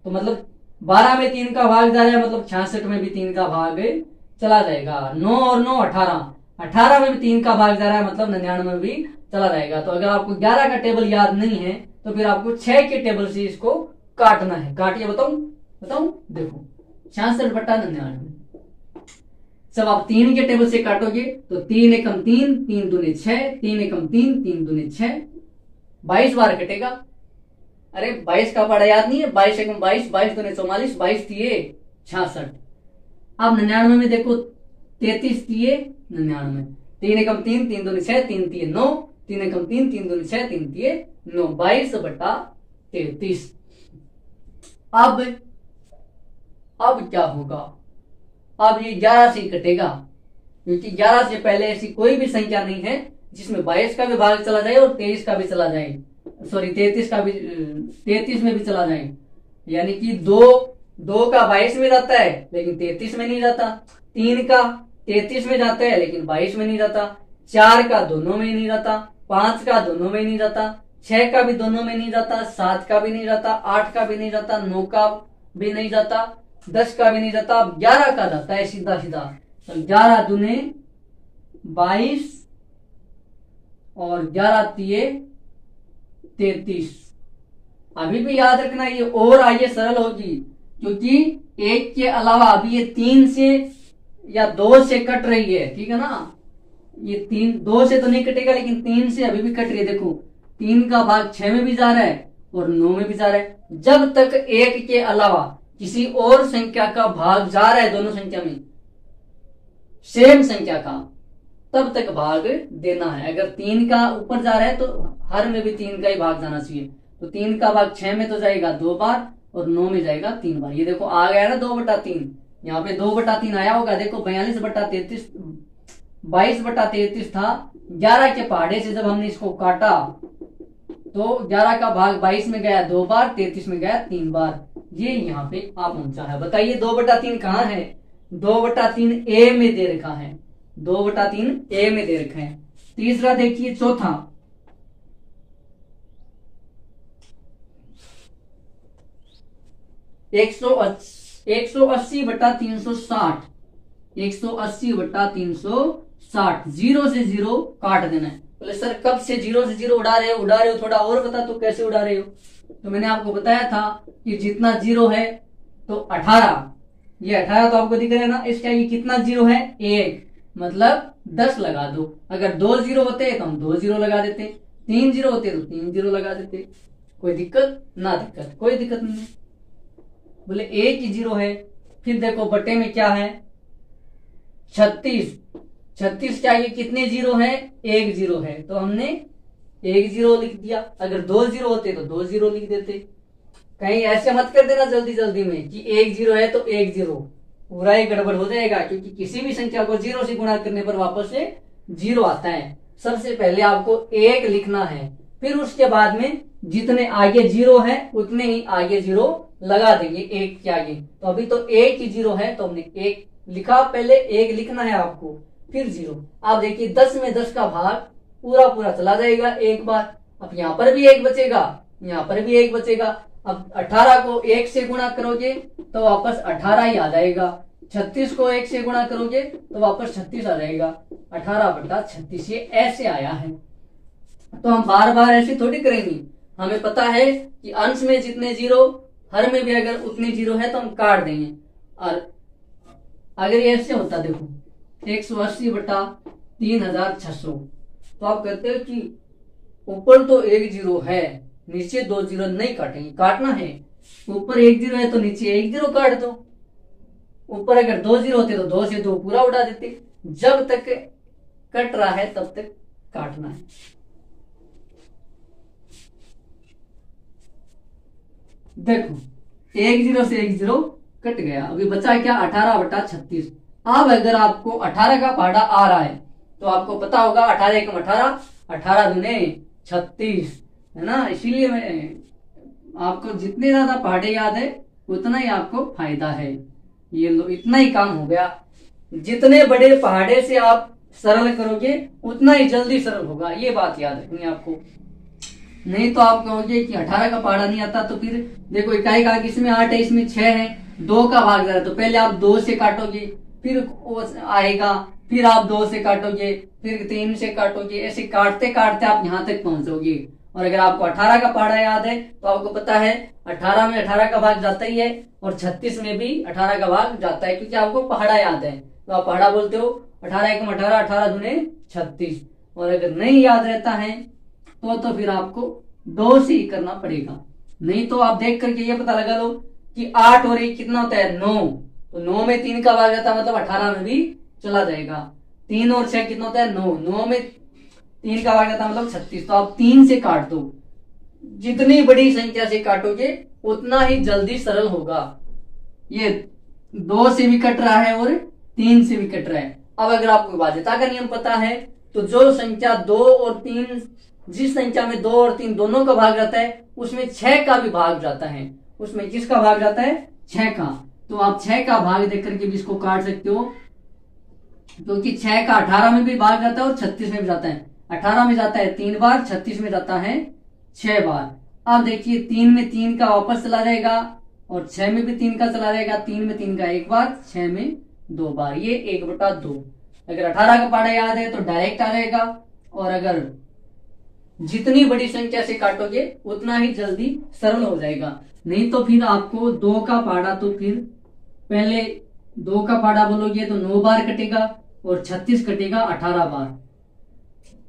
तो मतलब 12 में 3 का भाग जा रहा है, मतलब 66 में भी 3 का भाग चला जाएगा। 9 और 9 18, 18 में भी 3 का भाग जा रहा है, मतलब 99 में भी चला जाएगा। तो अगर आपको 11 का टेबल याद नहीं है तो फिर आपको 6 के टेबल से इसको काटना है। काटिए, बताऊं? देखो 66/99। जब आप 3 के टेबल से काटोगे तो 3 एकम 3, 3 दूने 6, 3 एकम 3, 3 दूने 6, 22 बार कटेगा। अरे 22 का पहाड़ा याद नहीं है? 22 एकम 22, 22 दूने 44, 22 दिए 66। अब 99 में देखो 33 दिए 99, 3 एकम 3, 3 दूने 6, 3 दिए 9, 3 एकम 3, 3 दूने 6, 3 दिए 9, 22/33। अब क्या होगा? अब ये 11 से कटेगा, क्योंकि 11 से पहले ऐसी कोई भी संख्या नहीं है जिसमें 22 का भी भाग चला जाए और 23 का भी चला जाए, सॉरी 33 का भी, 33 में भी चला जाए। यानी कि 2 का 22 में जाता है लेकिन 33 में नहीं जाता, 3 का 33 में जाता है लेकिन 22 में नहीं जाता, 4 का दोनों में नहीं जाता, 5 का दोनों में नहीं जाता, 6 का भी दोनों में नहीं जाता, 7 का भी नहीं जाता, 8 का भी नहीं जाता, 9 का भी नहीं जाता, 10 का भी नहीं जाता, अब 11 का जाता है सीधा सीधा। तो 11 दूने 22 और 11 तिये 33। अभी भी याद रखना, ये और आगे सरल होगी, क्योंकि 1 के अलावा अभी ये 3 से या 2 से कट रही है, ठीक है ना? ये 2 से तो नहीं कटेगा, लेकिन 3 से अभी भी कट रही है। देखो 3 का भाग 6 में भी जा रहा है और 9 में भी जा रहा है। जब तक 1 के अलावा किसी और संख्या का भाग जा रहा है, दोनों संख्या में सेम संख्या का, तब तक भाग देना है। अगर 3 का ऊपर जा रहा है तो हर में भी 3 का ही भाग जाना चाहिए। तो 3 का भाग 6 में तो जाएगा 2 बार और 9 में जाएगा 3 बार। ये देखो आ गया ना 2/3, यहाँ पे 2/3 आया होगा। देखो 42/33, 22/33 था। 11 के पहाड़े से जब हमने इसको काटा तो 11 का भाग 22 में गया 2 बार, 33 में गया 3 बार। ये यहाँ पे आ पहुंचा है। बताइए 2/3 कहाँ है? 2/3 ए में दे रखा है, 2/3 ए में दे रखा है। तीसरा देखिए, चौथा 180/360, 180/360। 0 से 0 काट देना है। बोले सर कब से 0 से 0 उड़ा रहे हो थोड़ा और बता, तो कैसे उड़ा रहे हो? तो मैंने आपको बताया था कि जितना 0 है तो 18, ये 18 तो आपको दिख रहा है ना, इसका ये कितना 0 है? 1, मतलब 10 लगा दो। अगर 2 0 होते तो हम 2 0 लगा देते, 3 0 होते तो 3 0 लगा देते। कोई दिक्कत? ना दिक्कत, कोई दिक्कत नहीं है। बोले एक ही 0 है। फिर देखो बटे में क्या है? 36, 36 के आगे कितने जीरो है? एक जीरो है, तो हमने एक जीरो लिख दिया। अगर 2 जीरो होते तो 2 जीरो लिख देते। कहीं ऐसे मत कर देना जल्दी जल्दी में कि एक जीरो है तो एक जीरो, पूरा ही गड़बड़ हो जाएगा, क्योंकि किसी भी संख्या को जीरो से गुणा करने पर वापस से जीरो आता है। सबसे पहले आपको एक लिखना है, फिर उसके बाद में जितने आगे जीरो है उतने ही आगे जीरो लगा देंगे एक के आगे। तो अभी तो एक ही जीरो है, तो हमने एक लिखा, पहले एक लिखना है आपको, फिर जीरो। आप देखिए 10 में 10 का भाग पूरा पूरा चला जाएगा एक बार। अब यहाँ पर भी एक बचेगा, यहाँ पर भी एक बचेगा। अब 18 को 1 से गुणा करोगे तो वापस 18 ही आ जाएगा। 36 को 1 से गुणा करोगे तो वापस 36 आ जाएगा। 18/36 ये ऐसे आया है। तो हम बार बार ऐसे थोड़ी करेंगे, हमें पता है कि अंश में जितने जीरो, हर में भी अगर उतने जीरो है तो हम काट देंगे। और अगर ये ऐसे होता, देखो 180/3600, तो आप कहते हो कि ऊपर तो एक जीरो है, नीचे 2 जीरो नहीं काटेंगे, काटना है। ऊपर एक जीरो है तो नीचे एक जीरो काट दो। ऊपर अगर 2 जीरो होते तो 2 से 2 पूरा उड़ा देते। जब तक कट रहा है तब तक काटना है। देखो एक जीरो से एक जीरो कट गया, अभी बचा क्या? 18/36। अब अगर आपको 18 का पहाड़ा आ रहा है तो आपको पता होगा 18 एकम 18, 18 दूने 36, है ना। इसीलिए मैं आपको जितने ज्यादा पहाड़े याद है उतना ही आपको फायदा है। ये लो, इतना ही काम हो गया। जितने बड़े पहाड़े से आप सरल करोगे उतना ही जल्दी सरल होगा, ये बात याद रखनी है आपको। नहीं तो आप कहोगे कि 18 का पहाड़ा नहीं आता, तो फिर देखो इकाई का इसमें 8 है, इसमें 6 है, 2 का भाग जा रहा है, तो पहले आप 2 से काटोगे, फिर वो आएगा, फिर आप 2 से काटोगे, फिर 3 से काटोगे, ऐसे काटते काटते आप यहाँ तक पहुंचोगे। और अगर आपको 18 का पहाड़ा याद है तो आपको पता है 18 में 18 का भाग जाता ही है, और 36 में भी 18 का भाग जाता है, क्योंकि आपको पहाड़ा याद है। तो आप पहाड़ा बोलते हो 18 एकम 18, 18 दूने 36। और अगर नहीं याद रहता है तो फिर आपको 2 से ही करना पड़ेगा। नहीं तो आप देख करके ये पता लगा लो कि 8 और 1 कितना होता है? 9। तो 9 में 3 का भाग आता है, मतलब 18 में भी चला जाएगा। 3 और 6 कितना होता है? 9। 9 में 3 का भाग आता है, मतलब 36। तो आप 3 से काट दो। जितनी बड़ी संख्या से काटोगे उतना ही जल्दी सरल होगा। ये 2 से भी कट रहा है और 3 से भी कट रहा है। अब अगर आपको विभाज्यता का नियम पता है तो जो संख्या 2 और 3, जिस संख्या में 2 और 3 दोनों का भाग जाता है उसमें 6 का भी भाग जाता है। उसमें किसका भाग जाता है? 6 का। तो आप 6 का भाग देख करके भी इसको काट सकते हो, क्योंकि 6 का 18 में भी भाग जाता है और 36 में भी जाता है। 18 में जाता है 3 बार, 36 में जाता है 6 बार। अब देखिए 3 में 3 का वापस चला जाएगा, और 6 में भी 3 का चला जाएगा। 3 में 3 का 1 बार, 6 में 2 बार, ये 1/2। अगर 18 का पहाड़ा याद है तो डायरेक्ट आ जाएगा। और अगर जितनी बड़ी संख्या से काटोगे उतना ही जल्दी सरल हो जाएगा। नहीं तो फिर आपको 2 का पहाड़ा, तो फिर पहले 2 का पहाड़ा बोलोगे तो 9 बार कटेगा, और 36 कटेगा 18 बार।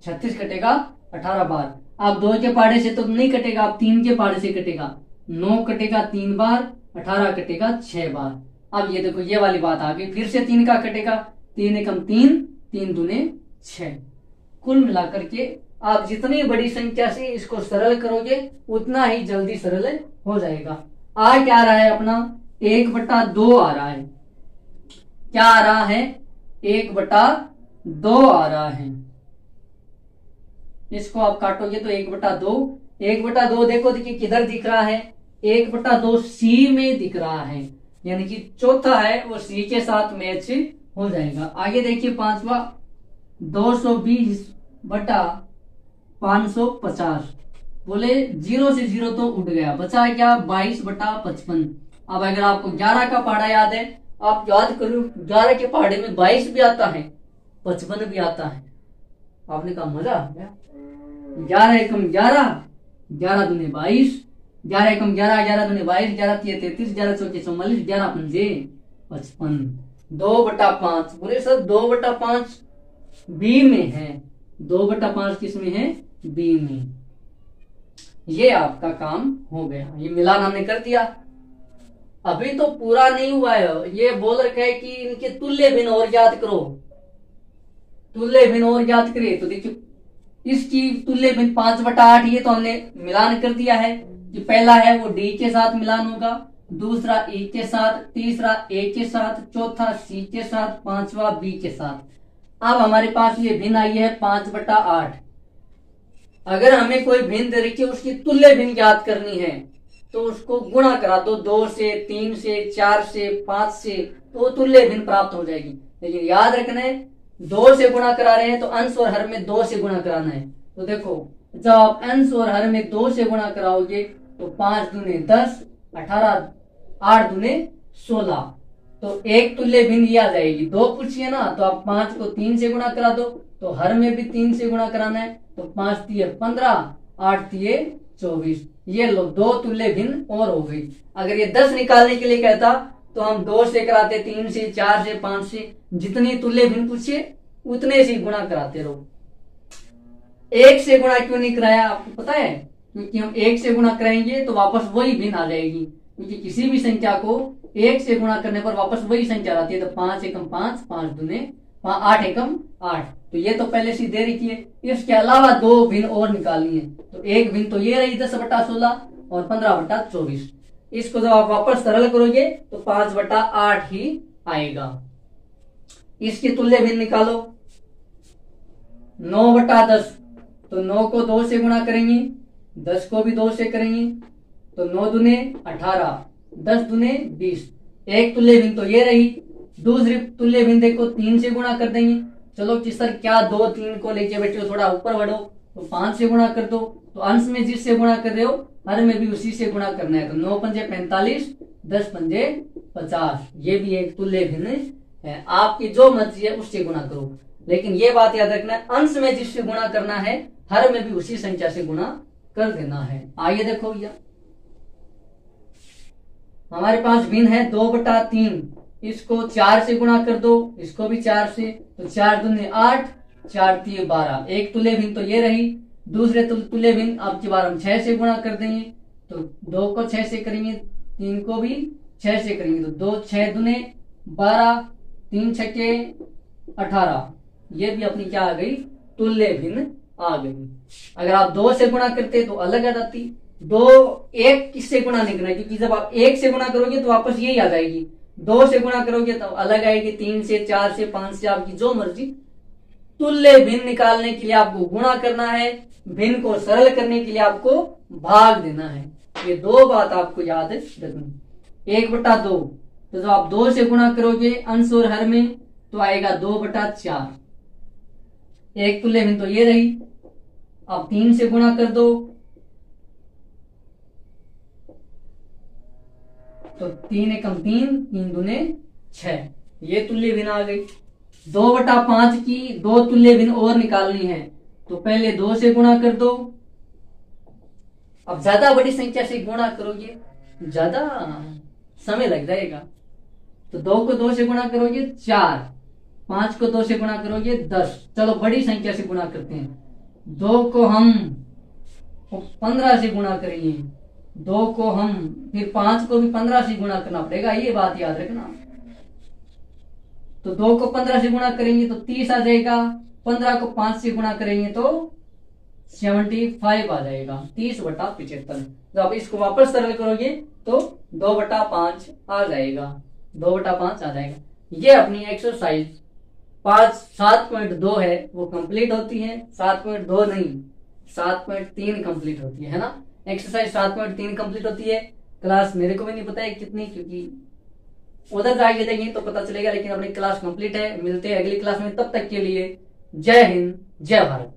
36 कटेगा 18 बार। आप 2 के पहाड़े से तो नहीं कटेगा, आप 3 के पहाड़े से कटेगा। 9 कटेगा 3 बार, 18 कटेगा 6 बार। अब ये देखो ये वाली बात आ गई, फिर से 3 का कटेगा। 3 एकम 3, 3 दूने 6। कुल मिलाकर के आप जितनी बड़ी संख्या से इसको सरल करोगे उतना ही जल्दी सरल हो जाएगा। आ क्या रहा है अपना? 1/2 आ रहा है। क्या आ रहा है? 1/2 आ रहा है। इसको आप काटोगे तो 1/2। 1/2 देखो, देखिए किधर दिख रहा है? 1/2 सी में दिख रहा है, यानी कि चौथा है वो सी के साथ मैच हो जाएगा। आगे देखिए 5वां, 220/550। बोले 0 से 0 तो उठ गया, बचा क्या? 22/55। अब अगर आपको 11 का पहाड़ा याद है, आप याद करो 11 के पहाड़े में 22 भी आता है, 55 भी आता है। आपने कहा मजा आ गया। 11 एकम 11, 11 दूने 22, 11 एकम 11, 11 दूने 22, 11 तिये 33, 11 चौके 44, 11 पंजे 55। 2/5। बोले सर 2/5 बी में है। 2/5 किस में है? बी में। ये आपका काम हो गया, ये मिलान हमने कर दिया। अभी तो पूरा नहीं हुआ है, ये बोल रखा है कि इनके तुल्य भिन्न और याद करो। तुल्य भिन्न और ज्ञात करें। तो देखिए इसकी तुल्य भिन्न 5/8 ये तो हमने मिलान कर दिया है। जो पहला है वो डी के साथ मिलान होगा, दूसरा ए के साथ, तीसरा ए के साथ, चौथा सी के साथ, पांचवा बी के साथ। अब हमारे पास ये भिन्न आई है 5/8। अगर हमें कोई भिन्न दे रखी है उसकी तुल्य भिन्न ज्ञात करनी है तो उसको गुणा करा दो 2 से, 3 से, 4 से, 5 से, तो तुल्य भिन्न प्राप्त हो जाएगी। लेकिन याद रखना है 2 से गुणा करा रहे हैं तो अंश और हर में 2 से गुणा कराना है। तो देखो जब आप अंश और हर में 2 से गुणा कराओगे तो 5 दूने 10, 18, 8 दूने 16, तो एक तुल्य भिन्न ये आ जाएगी। 2 पूछिए ना तो आप 5 को 3 से गुणा करा दो, तो हर में भी 3 से गुणा कराना है, तो 5 तिये 15, 8 तिये 24। ये लो 2 तुल्य भिन्न और हो गई। अगर ये 10 निकालने के लिए कहता तो हम 2 से कराते, 3 से, 4 से, 5 से, जितनी तुल्य भिन्न पूछिए उतने से गुणा कराते रहो। 1 से गुणा क्यों नहीं कराया आपको पता है? क्योंकि हम 1 से गुणा कराएंगे तो वापस वही भिन्न आ जाएगी। क्योंकि किसी भी संख्या को 1 से गुणा करने पर वापस वही संख्या आती है। तो 5 एकम 5, 5 दूने 8 एकम 8। तो ये तो पहले से दे रखी है। इसके अलावा 2 भिन्न और निकालनी है। तो एक भिन्न तो ये रही 10/16 और 15/24। इसको जब आप वापस सरल करोगे तो 5/8 ही आएगा। इसकी तुल्य भिन्न निकालो 9/10। तो 9 को 2 से गुणा करेंगे, 10 को भी 2 से करेंगे, तो 9 दूने 18, 10 दूने 20। एक तुल्य भिन्न तो ये रही। दूसरी तुल्य भिन्न देखो 3 से गुणा कर देंगे। चलो कि सर क्या 2, 3 को लेके बैठे हो, थोड़ा ऊपर बढ़ो, तो 5 से गुणा कर दो। तो अंश में जिससे गुणा कर रहे हो हर में भी उसी से गुणा करना है। तो 9 पंजे 45, 10 पंजे 50। ये भी एक तुल्य भिन्न है। आपकी जो मर्जी है उससे गुणा करो, लेकिन ये बात याद रखना है अंश में जिससे गुणा करना है हर में भी उसी संख्या से गुणा कर देना है। आइए देखो भैया हमारे पास भिन्न है 2/3। इसको 4 से गुणा कर दो, इसको भी 4 से, तो 4 दूने 8, 4 तिये 12। एक तुल्य भिन्न तो ये रही। दूसरे तुल्य भिन्न अब की बार हम 6 से गुणा कर देंगे। तो 2 को 6 से करेंगे, 3 को भी 6 से करेंगे, तो 2 6 दूने 12, 3 छक्के 18। ये भी अपनी क्या आ गई? तुल्य भिन्न आ गई। अगर आप 2 से गुणा करते तो अलग आ जाती। 2 1 किससे गुणा नहीं करना, क्योंकि जब आप 1 से गुणा करोगे तो वापस यही आ जाएगी। 2 से गुणा करोगे तो अलग आएगी, 3 से, 4 से, 5 से, आपकी जो मर्जी। तुल्य भिन्न निकालने के लिए आपको गुणा करना है, भिन्न को सरल करने के लिए आपको भाग देना है। ये 2 बात आपको याद रखनी। 1/2, तो जब आप 2 से गुणा करोगे अंश और हर में तो आएगा 2/4। एक तुल्य भिन्न तो ये रही। अब 3 से गुणा कर दो, तो 3 एकम 3, 3 दूने 6। ये तुल्य भिन्न आ गई। 2/5 की 2 तुल्य भिन्न और निकालनी है, तो पहले 2 से गुणा कर दो। अब ज्यादा बड़ी संख्या से गुणा करोगे ज्यादा समय लग जाएगा। तो 2 को 2 से गुणा करोगे 4, 5 को 2 से गुणा करोगे 10। चलो बड़ी संख्या से गुणा करते हैं। 2 को हम 15 से गुणा करेंगे, 2 को हम फिर 5 को भी 15 से गुणा करना पड़ेगा, ये बात याद रखना। तो 2 को 15 से गुणा करेंगे तो 30 आ जाएगा। 15 को 5 से गुणा करेंगे तो 75 आ जाएगा। 30/75। तो आप इसको वापस सरल करोगे तो 2/5 आ जाएगा। 2/5 आ जाएगा। ये अपनी एक्सरसाइज 7.2 है वो कंप्लीट होती है। 7.2 नहीं 7.3 कंप्लीट होती है ना। एक्सरसाइज 7.3 कंप्लीट होती है। क्लास मेरे को भी नहीं पता है कितनी, क्योंकि उधर जाके देखेंगे तो पता चलेगा। लेकिन अपनी क्लास कंप्लीट है। मिलते हैं अगली क्लास में, तब तक के लिए जय हिंद जय भारत।